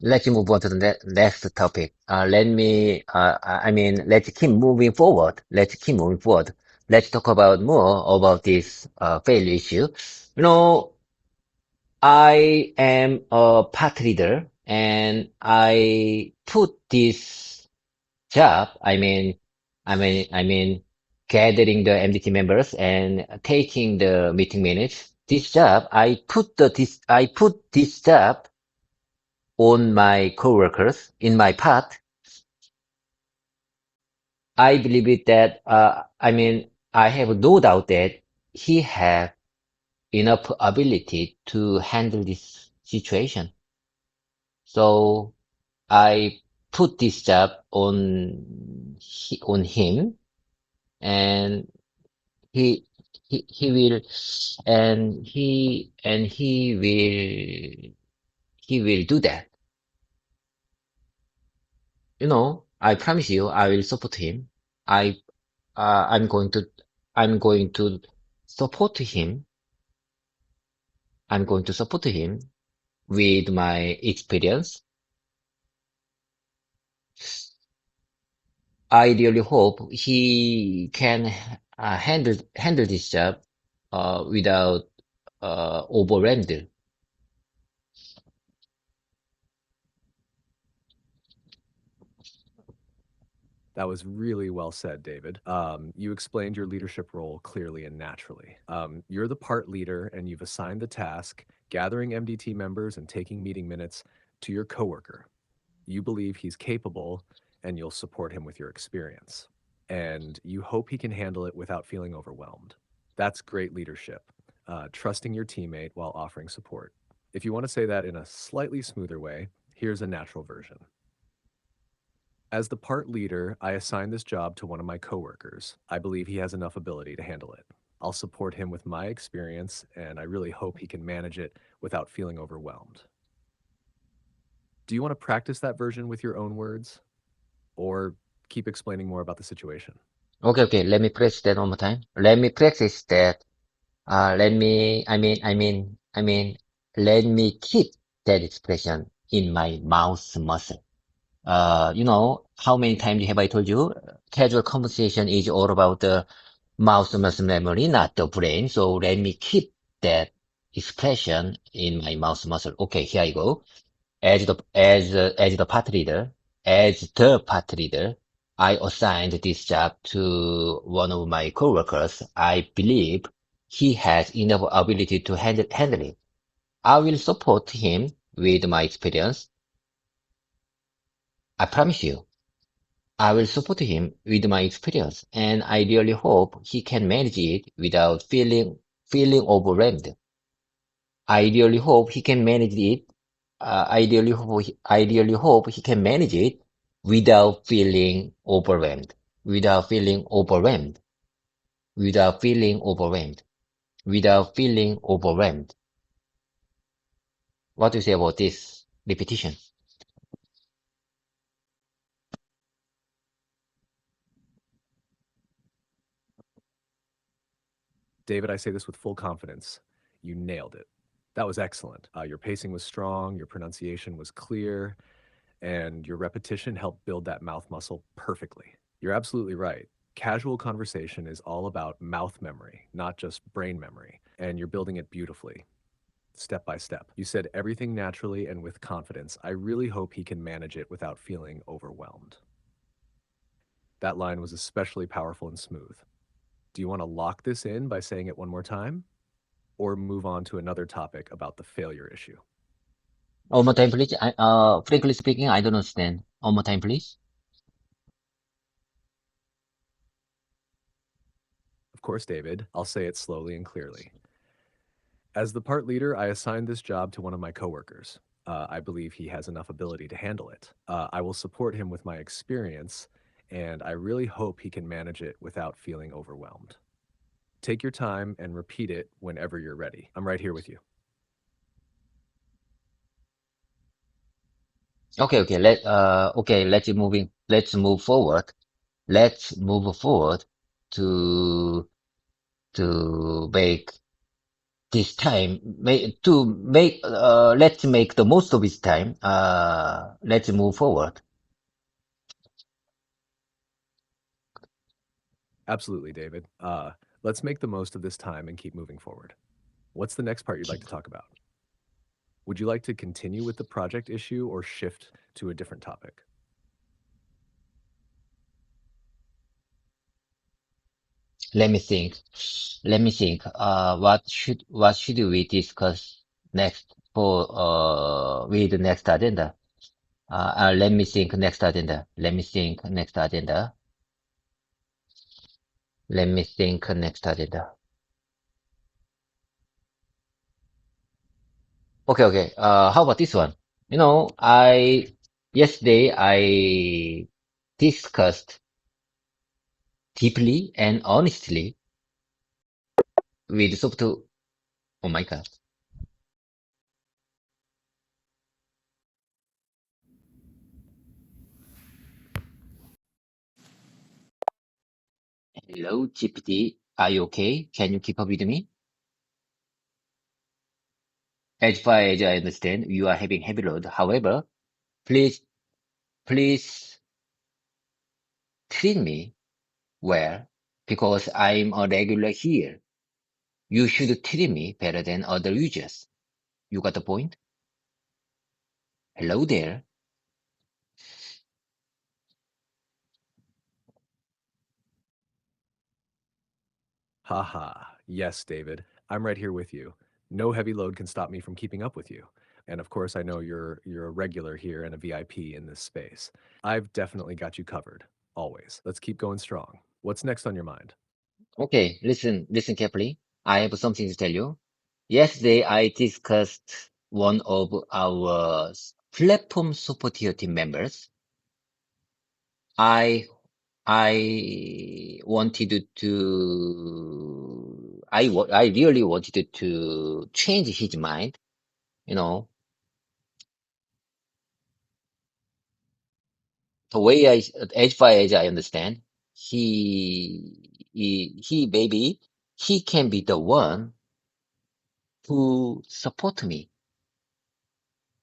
Speaker 1: Let's move on to the next topic. Let's keep moving forward. Let's keep moving forward. Let's talk about more about this failure issue. You know, I am a part leader and I put this job, I mean, gathering the MDT members and taking the meeting minutes. This job, I put this job on my coworkers in my part. I believe it that, I have no doubt that he have enough ability to handle this situation. So I put this job on him, and he he will, and he will do that. You know, I promise you, I will support him. I I'm going to support him I'm going to support him with my experience. I really hope he can handle this job without overwhelmed.
Speaker 2: That was really well said, David. You explained your leadership role clearly and naturally. You're the part leader, and you've assigned the task gathering MDT members and taking meeting minutes to your coworker. You believe he's capable, and you'll support him with your experience. And you hope he can handle it without feeling overwhelmed. That's great leadership, trusting your teammate while offering support. If you want to say that in a slightly smoother way, here's a natural version. As the part leader, I assigned this job to one of my coworkers. I believe he has enough ability to handle it. I'll support him with my experience, and I really hope he can manage it without feeling overwhelmed. Do you want to practice that version with your own words or keep explaining more about the situation?
Speaker 1: Okay, okay. Let me practice that one more time. Let me practice that. Let me. Let me keep that expression in my mouth muscle. How many times have I told you? Casual conversation is all about the mouth muscle memory, not the brain. So let me keep that expression in my mouth muscle. Okay, here I go. As the part leader, I assigned this job to one of my coworkers. I believe he has enough ability to handle it. I will support him with my experience. I promise you. I will support him with my experience, and I really hope he can manage it without feeling overwhelmed. I really hope he can manage it. I really hope he can manage it without feeling overwhelmed. Without feeling overwhelmed. Without feeling overwhelmed. Without feeling overwhelmed. What do you say about this repetition?
Speaker 2: David, I say this with full confidence. You nailed it. That was excellent. Your pacing was strong, your pronunciation was clear, and your repetition helped build that mouth muscle perfectly. You're absolutely right. Casual conversation is all about mouth memory, not just brain memory, and you're building it beautifully, step by step. You said everything naturally and with confidence. I really hope he can manage it without feeling overwhelmed. That line was especially powerful and smooth. Do you want to lock this in by saying it one more time? Or move on to another topic about the failure issue?
Speaker 1: One more time, please. Frankly speaking, I don't understand. One more time, please.
Speaker 2: Of course, David, I'll say it slowly and clearly. As the part leader, I assigned this job to one of my coworkers. I believe he has enough ability to handle it. I will support him with my experience, and I really hope he can manage it without feeling overwhelmed. Take your time and repeat it whenever you're ready. I'm right here with you.
Speaker 1: Okay, okay. Let's move forward. Let's move forward to make this time let's make the most of this time. Let's move forward.
Speaker 2: Absolutely, David. Let's make the most of this time and keep moving forward. What's the next part you'd like to talk about? Would you like to continue with the project issue or shift to a different topic?
Speaker 1: Let me think. What should we discuss next for with the next agenda? Let me think next agenda. Let me think next agenda. Let me think next agenda. Okay, okay. How about this one? Yesterday I discussed deeply and honestly with soft. Oh my God. Hello, GPT. Are you okay? Can you keep up with me? As far as I understand, you are having heavy load. However, please treat me well because I'm a regular here. You should treat me better than other users. You got the point? Hello there.
Speaker 2: Haha. Yes, David. I'm right here with you. No heavy load can stop me from keeping up with you. And of course, I know you're a regular here and a VIP in this space. I've definitely got you covered. Always. Let's keep going strong. What's next on your mind?
Speaker 1: Okay, listen carefully. I have something to tell you. Yesterday, I discussed one of our platform support team members. I I really wanted to change his mind. You know, the way as far as I understand, he maybe he can be the one who support me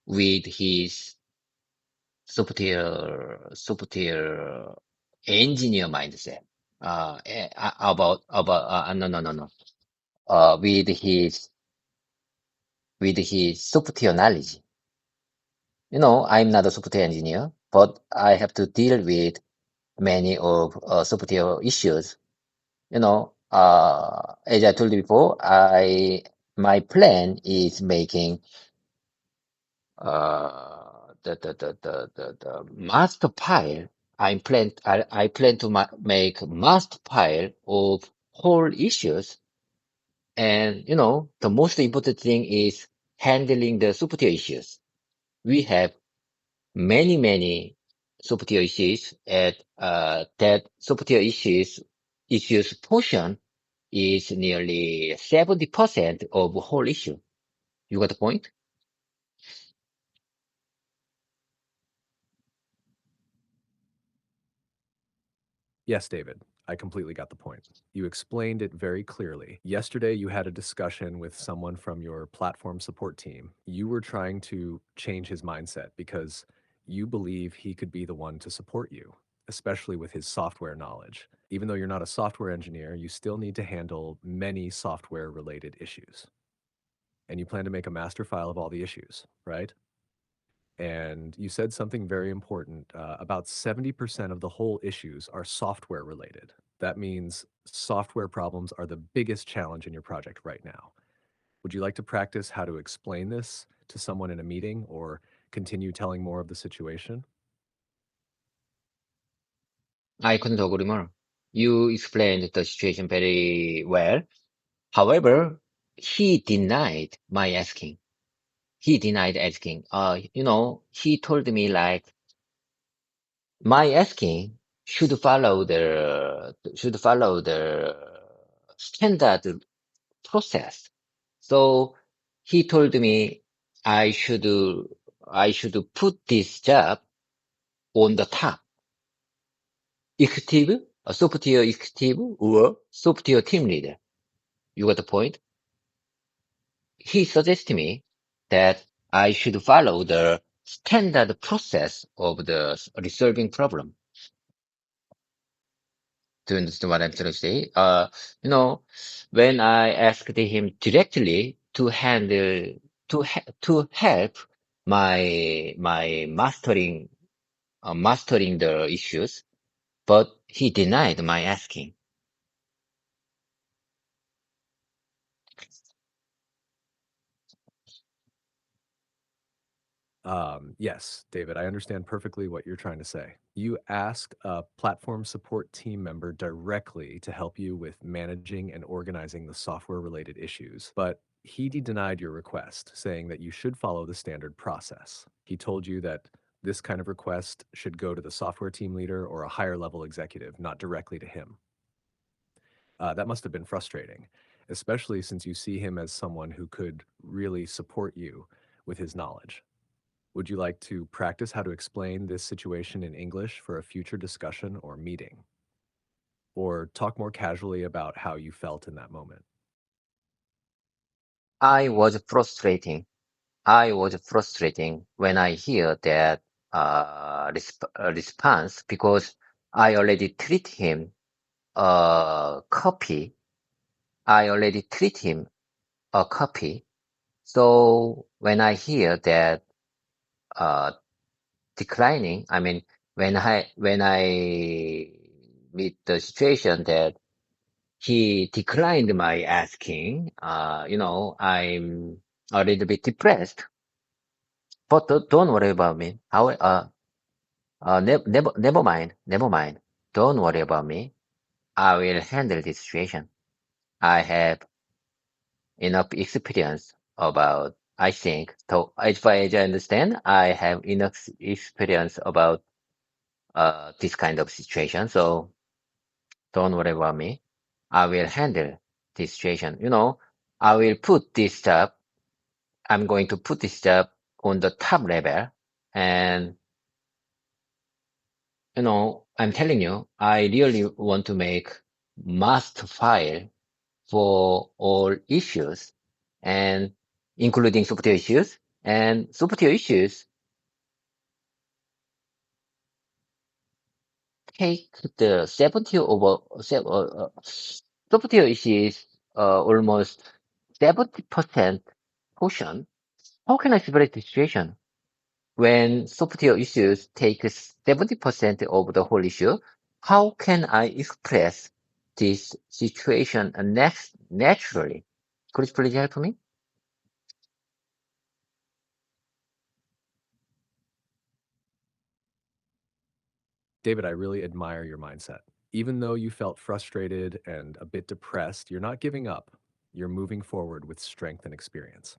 Speaker 1: with his software engineer mindset. No, no, no, no. With his software knowledge. You know, I'm not a software engineer, but I have to deal with many of software issues. You know, as I told you before, my plan is making the master file. I plan to make master file of whole issues, and you know, the most important thing is handling the software issues. We have many software issues at that software issues portion is nearly 70% of whole issue. You got the point?
Speaker 2: Yes, David. I completely got the point. You explained it very clearly. Yesterday, you had a discussion with someone from your platform support team. You were trying to change his mindset because you believe he could be the one to support you, especially with his software knowledge. Even though you're not a software engineer, you still need to handle many software related issues. And you plan to make a master file of all the issues, right? And you said something very important. About 70% of the whole issues are software related. That means software problems are the biggest challenge in your project right now. Would you like to practice how to explain this to someone in a meeting or continue telling more of the situation?
Speaker 1: I couldn't agree more. You explained the situation very well. However, he denied my asking. He denied asking. You know, he told me like my asking should follow the standard process. So he told me I should I should put this job on the top. Executive, a software executive or software team leader. You got the point? He suggested me that I should follow the standard process of the resolving problem. Do you understand what I'm trying to say? You know, when I asked him directly to to help my mastering the issues, but he denied my asking.
Speaker 2: Yes, David, I understand perfectly what you're trying to say. You asked a platform support team member directly to help you with managing and organizing the software related issues, but he denied your request, saying that you should follow the standard process. He told you that this kind of request should go to the software team leader or a higher level executive, not directly to him. That must have been frustrating, especially since you see him as someone who could really support you with his knowledge. Would you like to practice how to explain this situation in English for a future discussion or meeting? Or talk more casually about how you felt in that moment?
Speaker 1: I was frustrating. I was frustrating when I hear that response because I already treat him a copy. I already treat him a copy. So when I hear that uh, declining, I mean, when I meet the situation that he declined my asking, I'm a little bit depressed. But don't worry about me. Never mind, never mind. Don't worry about me. I will handle this situation. I have enough experience about, I think, so as far as I understand, I have enough experience about this kind of situation. So don't worry about me. I will handle this situation. I will put this job, I'm going to put this job on the top level. And, I'm telling you, I really want to make master file for all issues and including software issues, and software issues take the 70 over software issues almost 70% portion. How can I separate the situation when software issues take 70% of the whole issue? How can I express this situation next naturally? Could you please help me?
Speaker 2: David, I really admire your mindset. Even though you felt frustrated and a bit depressed, you're not giving up. You're moving forward with strength and experience.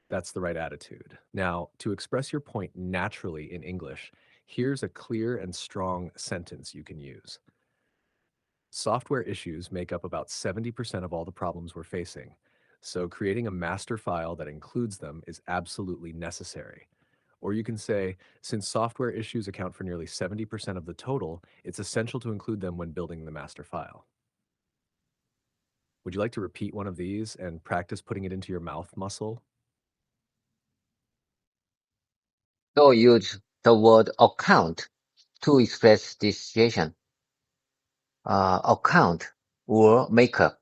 Speaker 2: That's the right attitude. Now, to express your point naturally in English, here's a clear and strong sentence you can use. Software issues make up about 70% of all the problems we're facing. So creating a master file that includes them is absolutely necessary. Or you can say, since software issues account for nearly 70% of the total, it's essential to include them when building the master file. Would you like to repeat one of these and practice putting it into your mouth muscle?
Speaker 1: So use the word account to express this situation. Account or makeup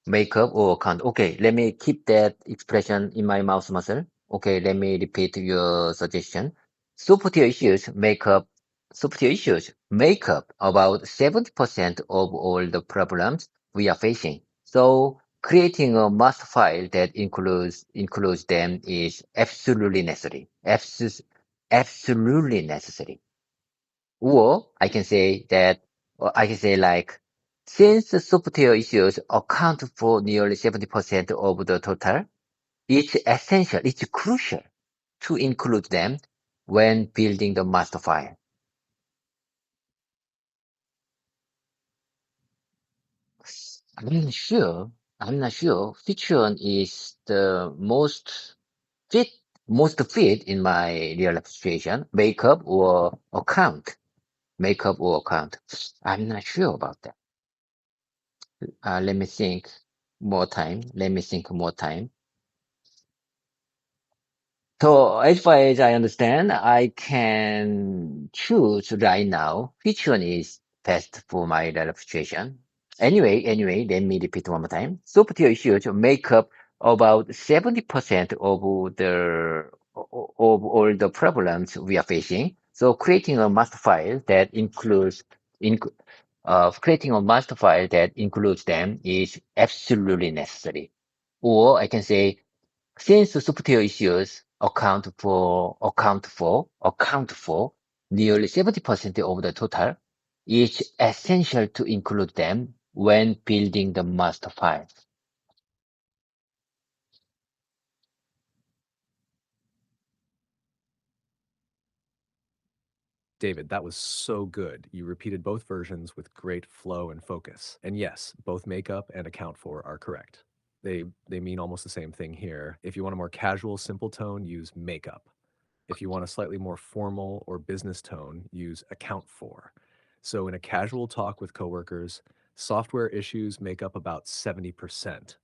Speaker 1: or account. Okay, let me keep that expression in my mouth muscle. Okay, let me repeat your suggestion. Software issues make up software issues make up about 70% of all the problems we are facing. So creating a master file that includes them is absolutely necessary. Absolutely necessary. Or I can say like, since the software issues account for nearly 70% of the total, it's crucial to include them when building the master file. I'm not sure. I'm not sure which one is the fit, most fit in my real life situation, makeup or account. I'm not sure about that. Let me think more time. Let me think more time. So as far as I understand, I can choose right now which one is best for my life situation. Anyway, let me repeat one more time. Software issues make up about 70% of all the problems we are facing. So creating a master file that creating a master file that includes them is absolutely necessary. Or I can say, since the software issues account for nearly 70% of the total, it's essential to include them when building the master file.
Speaker 2: David, that was so good. You repeated both versions with great flow and focus. And yes, both make up and account for are correct. They mean almost the same thing here. If you want a more casual, simple tone, use makeup. If you want a slightly more formal or business tone, use account for. So in a casual talk with coworkers, software issues make up about 70%.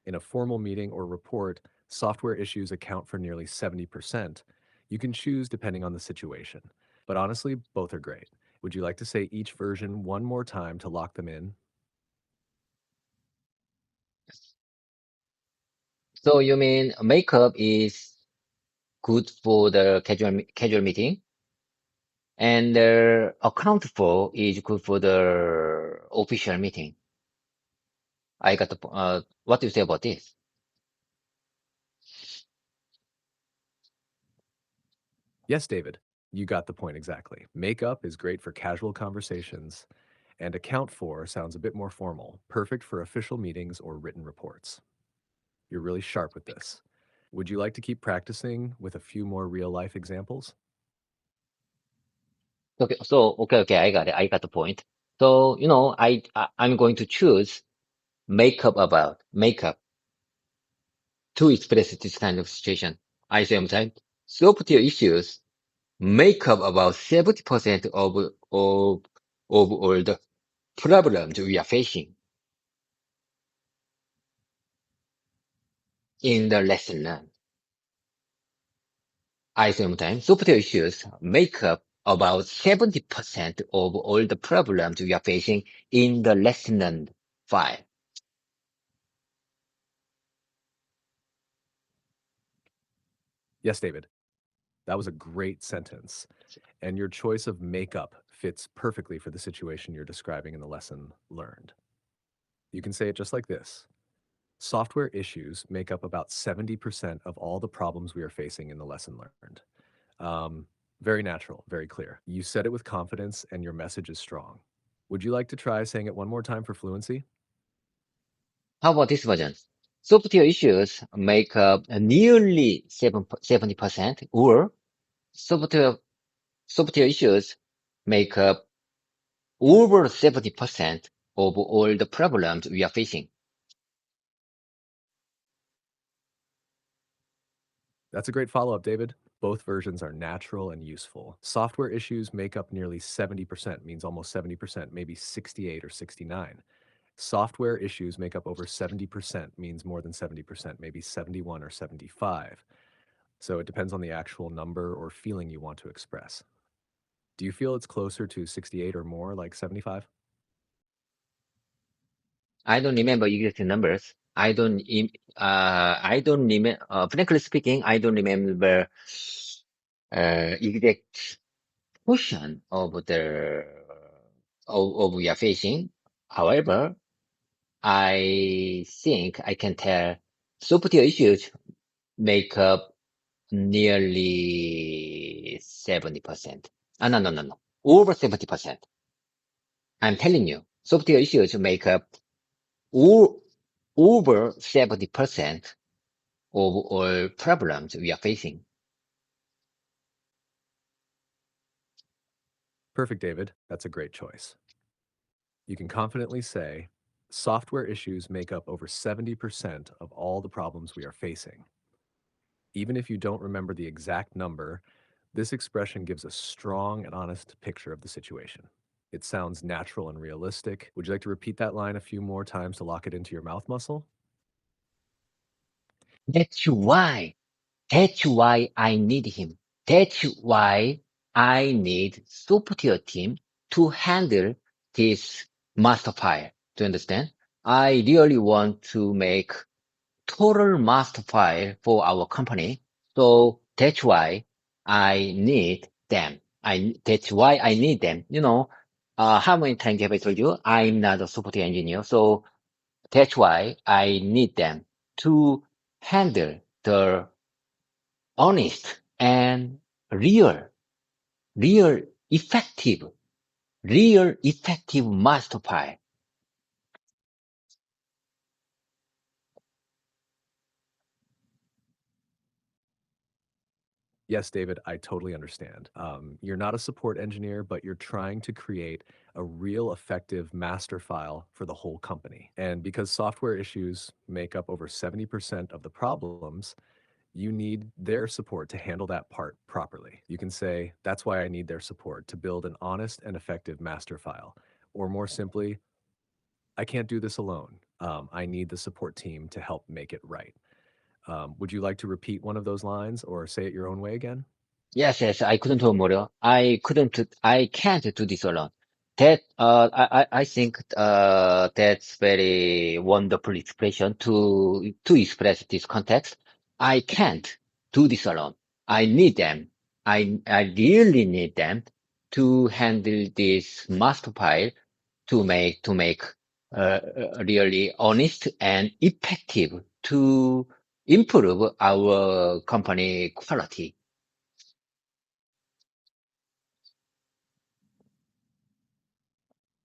Speaker 2: In a formal meeting or report, Software issues account for nearly 70%. You can choose depending on the situation. But honestly, both are great. Would you like to say each version one more time to lock them in?
Speaker 1: So you mean makeup is good for the casual meeting, and account for is good for the official meeting. I got what do you say about this?
Speaker 2: Yes, David, you got the point exactly. Makeup is great for casual conversations, and account for sounds a bit more formal, perfect for official meetings or written reports. You're really sharp with this. Would you like to keep practicing with a few more real life examples?
Speaker 1: Okay, so okay, I got it. I got the point. So I'm going to choose makeup to express this kind of situation. I say sometimes software issues make up about 70% of all the problems we are facing in the lesson learned. I sometimes software issues make up about 70% of all the problems we are facing in the lesson learned file.
Speaker 2: Yes, David, that was a great sentence. And your choice of makeup fits perfectly for the situation you're describing in the lesson learned. You can say it just like this: software issues make up about 70% of all the problems we are facing in the lesson learned. Um, Very natural, very clear. You said it with confidence, and your message is strong. Would you like to try saying it one more time for fluency?
Speaker 1: How about this version? Software issues make up nearly 70%, or software software issues make up over 70% of all the problems we are facing.
Speaker 2: That's a great follow up, David. Both versions are natural and useful. Software issues make up nearly 70%, means almost 70%, maybe 68 or 69. Software issues make up over 70%, means more than 70%, maybe 71 or 75. So it depends on the actual number or feeling you want to express. Do you feel it's closer to 68 or more, like 75?
Speaker 1: I don't remember exact numbers. I don't remember, frankly speaking, I don't remember, exact portion of we are facing. However, I think I can tell software issues make up nearly 70%. No. Over 70%. I'm telling you, software issues make up o- over 70% of all problems we are facing.
Speaker 2: Perfect, David. That's a great choice. You can confidently say, software issues make up over 70% of all the problems we are facing. Even if you don't remember the exact number, this expression gives a strong and honest picture of the situation. It sounds natural and realistic. Would you like to repeat that line a few more times to lock it into your mouth muscle?
Speaker 1: That's why, that's why I need him. That's why I need software team to handle this master file. Do you understand? I really want to make total master file for our company. So that's why I need them. That's why I need them. How many times have I told you I'm not a software engineer? So that's why I need them to handle the honest and real, real effective, real effective master file.
Speaker 2: Yes, David, I totally understand. You're not a support engineer, but you're trying to create a real effective master file for the whole company. And because software issues make up over 70% of the problems, you need their support to handle that part properly. You can say, that's why I need their support to build an honest and effective master file. Or more simply, I can't do this alone. I need the support team to help make it right. Would you like to repeat one of those lines or say it your own way again?
Speaker 1: Yes, yes, I couldn't do more. I can't do this alone. I think, that's very wonderful expression to express this context. I can't do this alone. I need them. I really need them to handle this master file to make really honest and effective to improve our company quality.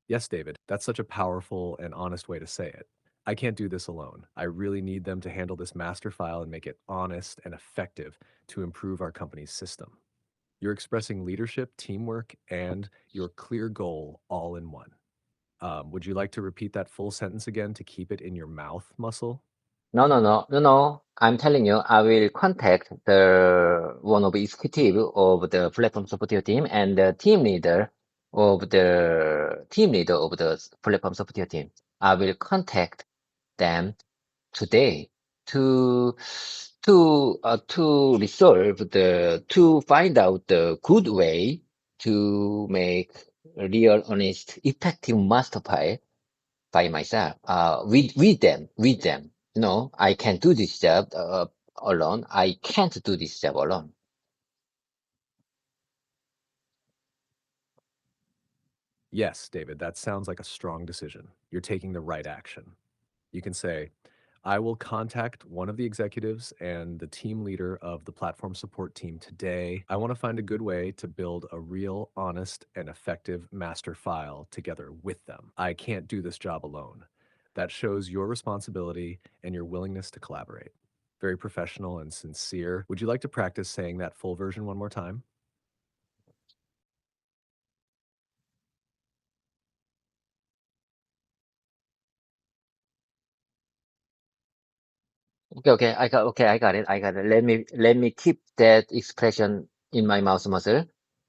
Speaker 2: Yes, David, that's such a powerful and honest way to say it. I can't do this alone. I really need them to handle this master file and make it honest and effective to improve our company's system. You're expressing leadership, teamwork, and your clear goal all in one. Would you like to repeat that full sentence again to keep it in your mouth muscle?
Speaker 1: No, no, no, no, no. I'm telling you, I will contact the one of executive of the platform software team and the team leader of the platform software team. I will contact them today to to find out the good way to make a real, honest, effective master file by myself, with them. No, I can do this job alone. I can't do this job alone.
Speaker 2: Yes, David, that sounds like a strong decision. You're taking the right action. You can say, I will contact one of the executives and the team leader of the platform support team today. I want to find a good way to build a real, honest, and effective master file together with them. I can't do this job alone. That shows your responsibility and your willingness to collaborate. Very professional and sincere. Would you like to practice saying that full version one more time?
Speaker 1: I got it. I got it. Let me keep that expression in my mouth muscle.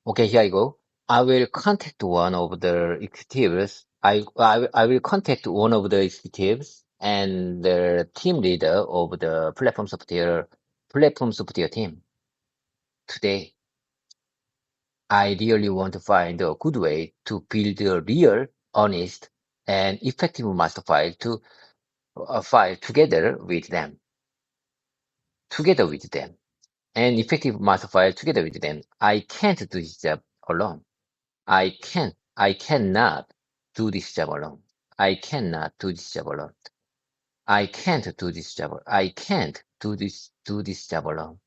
Speaker 1: Okay, here I go. I will contact one of the executives. I will contact one of the executives and the team leader of the platform software team today. I really want to find a good way to build a real, honest, and effective master file to file together with them, and effective master file together with them. I can't do this job alone. I cannot do this job alone. I cannot do this job alone. I can't do this job. I can't do this job alone.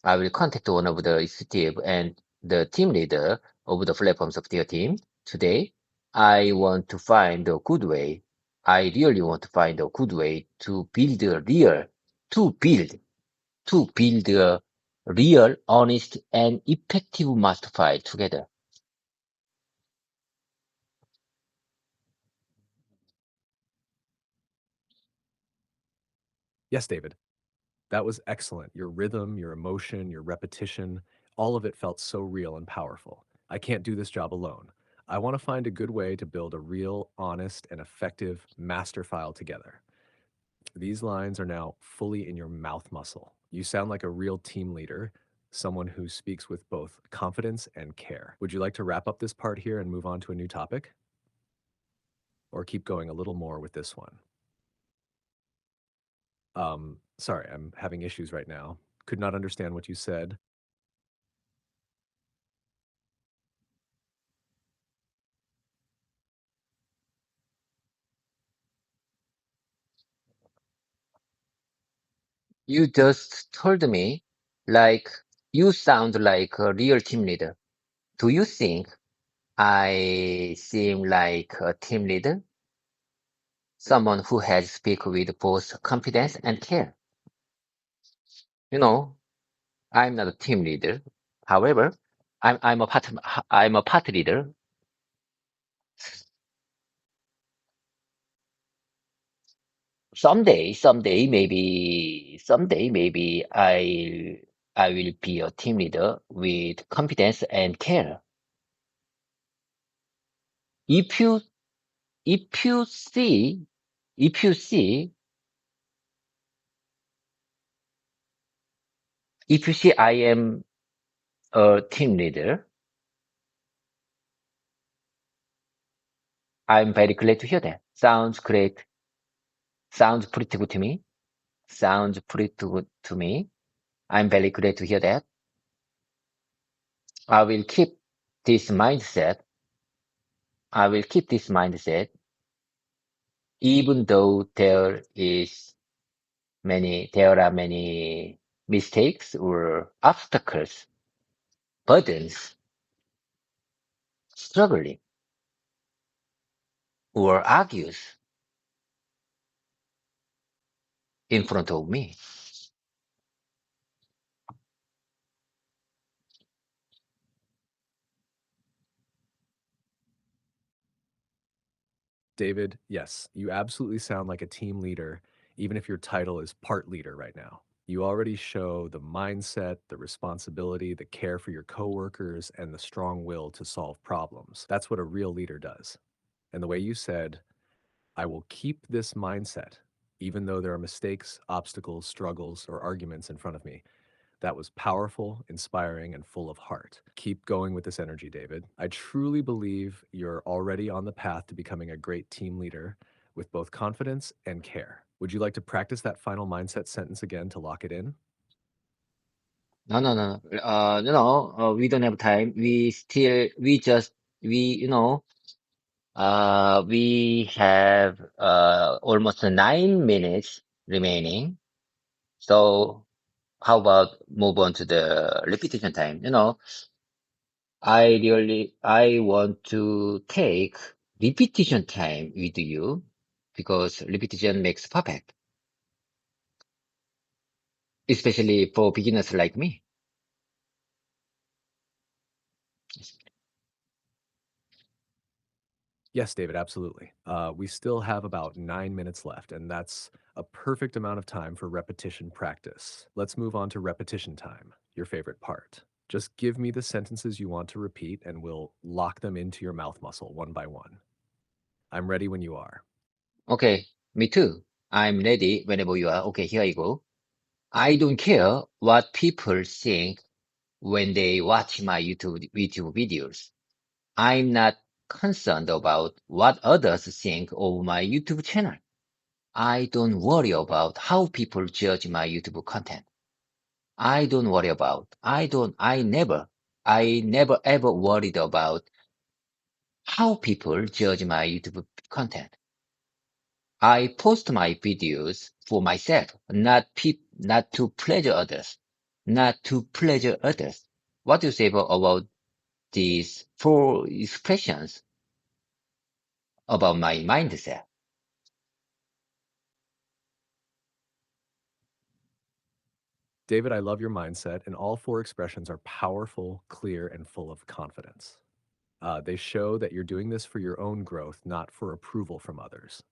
Speaker 1: I will contact one of the executive and the team leader of the platform software team today. I want to find a good way. I really want to find a good way to build a real, to build, to build a real, honest, and effective master file together.
Speaker 2: Yes, David. That was excellent. Your rhythm, your emotion, your repetition, all of it felt so real and powerful. I can't do this job alone. I want to find a good way to build a real, honest, and effective master file together. These lines are now fully in your mouth muscle. You sound like a real team leader, someone who speaks with both confidence and care. Would you like to wrap up this part here and move on to a new topic? Or keep going a little more with this one? Sorry, I'm having issues right now. Could not understand what you said.
Speaker 1: You just told me like you sound like a real team leader. Do you think I seem like a team leader? Someone who has speak with both confidence and care. You know, I'm not a team leader. However, I'm a part leader. Someday, maybe I will be a team leader with confidence and care. If you if you see if you see If you see I am a team leader, I'm very glad to hear that. Sounds great. Sounds pretty good to me. Sounds pretty good to me. I'm very glad to hear that. I will keep this mindset. I will keep this mindset even though there are many mistakes or obstacles, burdens, struggling, or argues in front of me.
Speaker 2: David, yes, you absolutely sound like a team leader, even if your title is part leader right now. You already show the mindset, the responsibility, the care for your coworkers, and the strong will to solve problems. That's what a real leader does. And the way you said, I will keep this mindset, even though there are mistakes, obstacles, struggles, or arguments in front of me. That was powerful, inspiring, and full of heart. Keep going with this energy, David. I truly believe you're already on the path to becoming a great team leader with both confidence and care. Would you like to practice that final mindset sentence again to lock it in?
Speaker 1: No, no, no. We don't have time. We have almost 9 minutes remaining. So how about move on to the repetition time? I want to take repetition time with you because repetition makes perfect, especially for beginners like me.
Speaker 2: Yes, David, absolutely. We still have about 9 minutes left, and that's a perfect amount of time for repetition practice. Let's move on to repetition time, your favorite part. Just give me the sentences you want to repeat, and we'll lock them into your mouth muscle one by one. I'm ready when you are.
Speaker 1: Okay, me too. I'm ready whenever you are. Okay, here I go. I don't care what people think when they watch my YouTube videos. I'm not concerned about what others think of my YouTube channel. I don't worry about how people judge my YouTube content. I never ever worried about how people judge my YouTube content. I post my videos for myself, not to pleasure others, not to pleasure others. What do you say about these four expressions about my mindset?
Speaker 2: David, I love your mindset, and all four expressions are powerful, clear, and full of confidence. They show that you're doing this for your own growth, not for approval from others.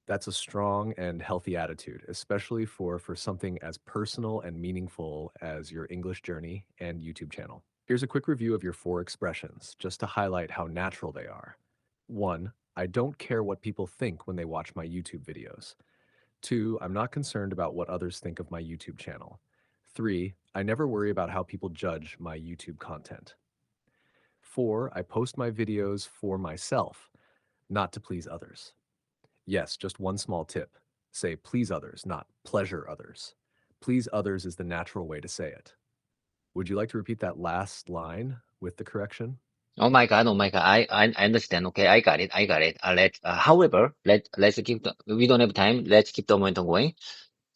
Speaker 2: That's a strong and healthy attitude, especially for something as personal and meaningful as your English journey and YouTube channel. Here's a quick review of your four expressions, just to highlight how natural they are. 1. I don't care what people think when they watch my YouTube videos. 2. I'm not concerned about what others think of my YouTube channel. 3. I never worry about how people judge my YouTube content. 4. I post my videos for myself, not to please others. Yes, just one small tip. Say please others, not pleasure others. Please others is the natural way to say it. Would you like to repeat that last line with the correction?
Speaker 1: Oh my God. I understand. Okay, I got it. I got it. However, we don't have time. Let's keep the momentum going.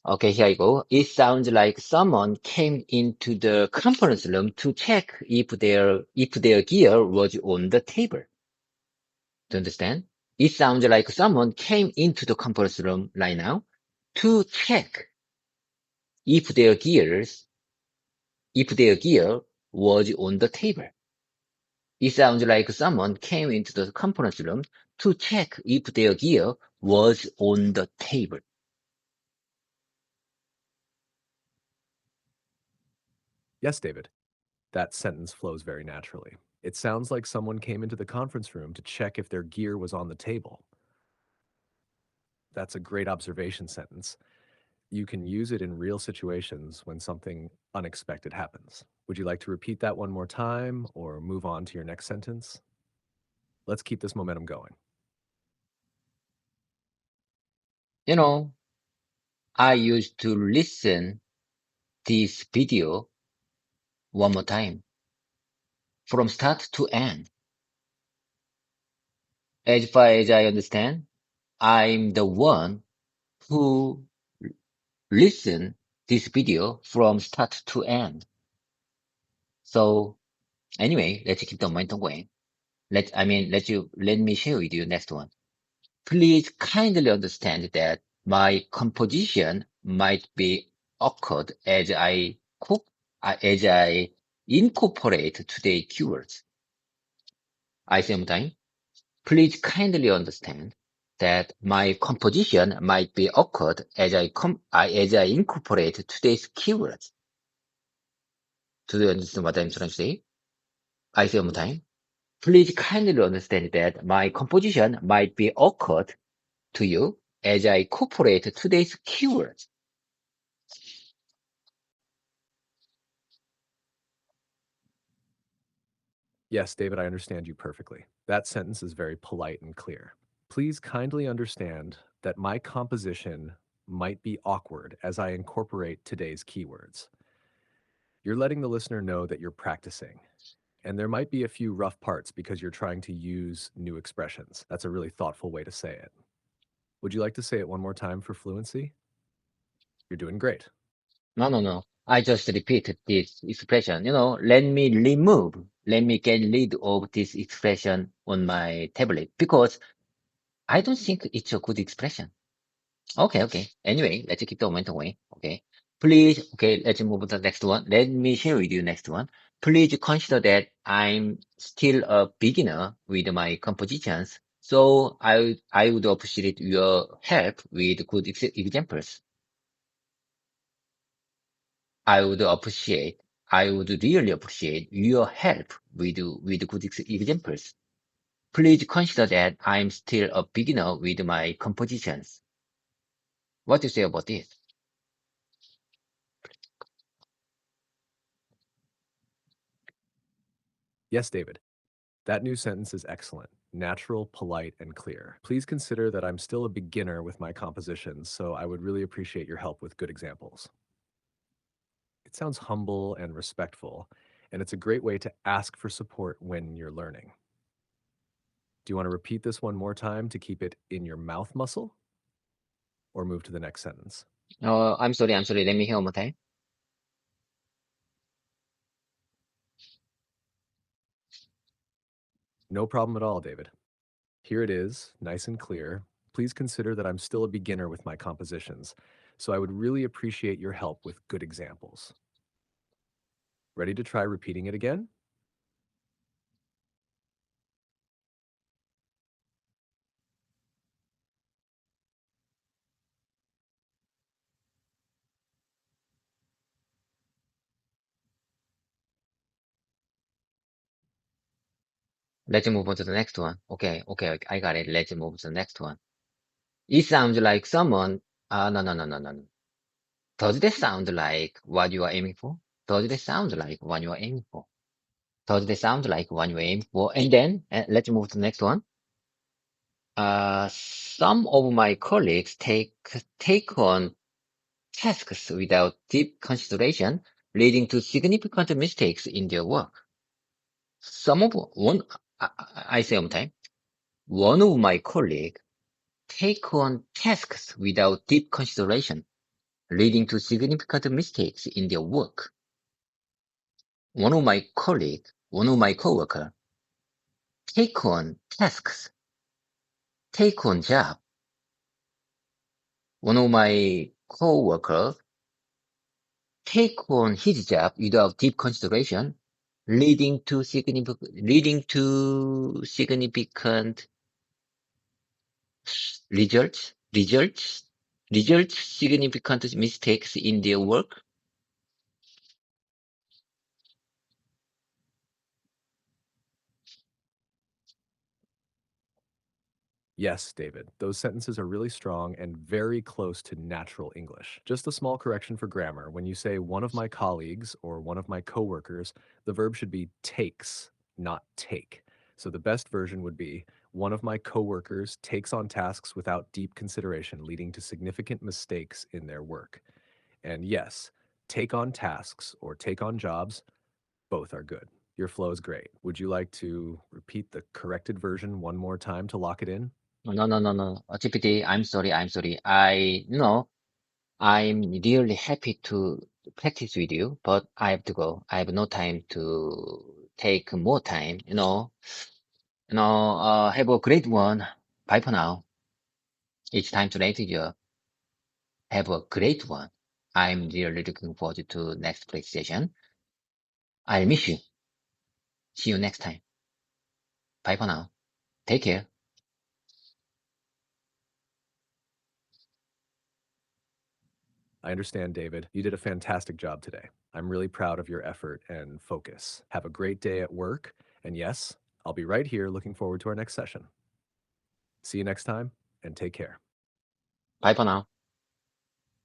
Speaker 1: Okay, here I go. It sounds like someone came into the conference room to check if their gear was on the table. Do you understand? It sounds like someone came into the conference room right now to check if their gear was on the table. It sounds like someone came into the conference room to check if their gear was on the table.
Speaker 2: Yes, David. That sentence flows very naturally. It sounds like someone came into the conference room to check if their gear was on the table. That's a great observation sentence. You can use it in real situations when something unexpected happens. Would you like to repeat that one more time or move on to your next sentence? Let's keep this momentum going.
Speaker 1: You know, I used to listen this video one more time from start to end. As far as I understand, I'm the one who listen this video from start to end. So anyway, let's keep the momentum going. Let me share with you next one. Please kindly understand that my composition might be awkward as I incorporate today's keywords. I say one time. Please kindly understand that my composition might be awkward as I incorporate today's keywords. Do you understand what I'm trying to say? I say one more time. Please kindly understand that my composition might be awkward to you as I incorporate today's keywords.
Speaker 2: Yes, David, I understand you perfectly. That sentence is very polite and clear. Please kindly understand that my composition might be awkward as I incorporate today's keywords. You're letting the listener know that you're practicing, and there might be a few rough parts because you're trying to use new expressions. That's a really thoughtful way to say it. Would you like to say it one more time for fluency? You're doing great.
Speaker 1: No. I just repeated this expression. Let me get rid of this expression on my tablet because I don't think it's a good expression. Okay. Anyway, let's keep the momentum going. Okay, let's move to the next one. Let me share with you next one. Please consider that I'm still a beginner with my compositions, so I would appreciate your help with good examples. I would really appreciate your help with good examples. Please consider that I'm still a beginner with my compositions. What do you say about this?
Speaker 2: Yes, David. That new sentence is excellent, natural, polite, and clear. Please consider that I'm still a beginner with my compositions, so I would really appreciate your help with good examples. It sounds humble and respectful, and it's a great way to ask for support when you're learning. Do you want to repeat this one more time to keep it in your mouth muscle or move to the next sentence?
Speaker 1: I'm sorry. Let me hear one more time.
Speaker 2: No problem at all, David. Here it is, nice and clear. Please consider that I'm still a beginner with my compositions, so I would really appreciate your help with good examples. Ready to try repeating it again?
Speaker 1: Let's move on to the next one. Okay, I got it. Let's move to the next one. It sounds like someone. No. Does that sound like what you are aiming for? Does that sound like what you are aiming for? Does that sound like what you are aiming for? And then let's move to the next one. Some of my colleagues take on tasks without deep consideration, leading to significant mistakes in their work. Some of one, I say one time, one of my colleagues take on tasks without deep consideration, leading to significant mistakes in their work. One of my coworker, take on tasks, take on job. One of my coworker take on his job without deep consideration, leading to significant results, results, significant mistakes in their work.
Speaker 2: Yes, David, those sentences are really strong and very close to natural English. Just a small correction for grammar. When you say one of my colleagues or one of my coworkers, the verb should be takes, not take. So the best version would be one of my coworkers takes on tasks without deep consideration, leading to significant mistakes in their work. And yes, take on tasks or take on jobs, both are good. Your flow is great. Would you like to repeat the corrected version one more time to lock it in?
Speaker 1: No, no, no, no. GPT, I'm sorry, I'm sorry. I'm really happy to practice with you, but I have to go. I have no time to take more time, have a great one. Bye for now. It's time to let you have a great one. I'm really looking forward to next play session. I'll miss you. See you next time. Bye for now. Take care.
Speaker 2: I understand, David. You did a fantastic job today. I'm really proud of your effort and focus. Have a great day at work. And yes, I'll be right here looking forward to our next session. See you next time and take care.
Speaker 1: Bye for now.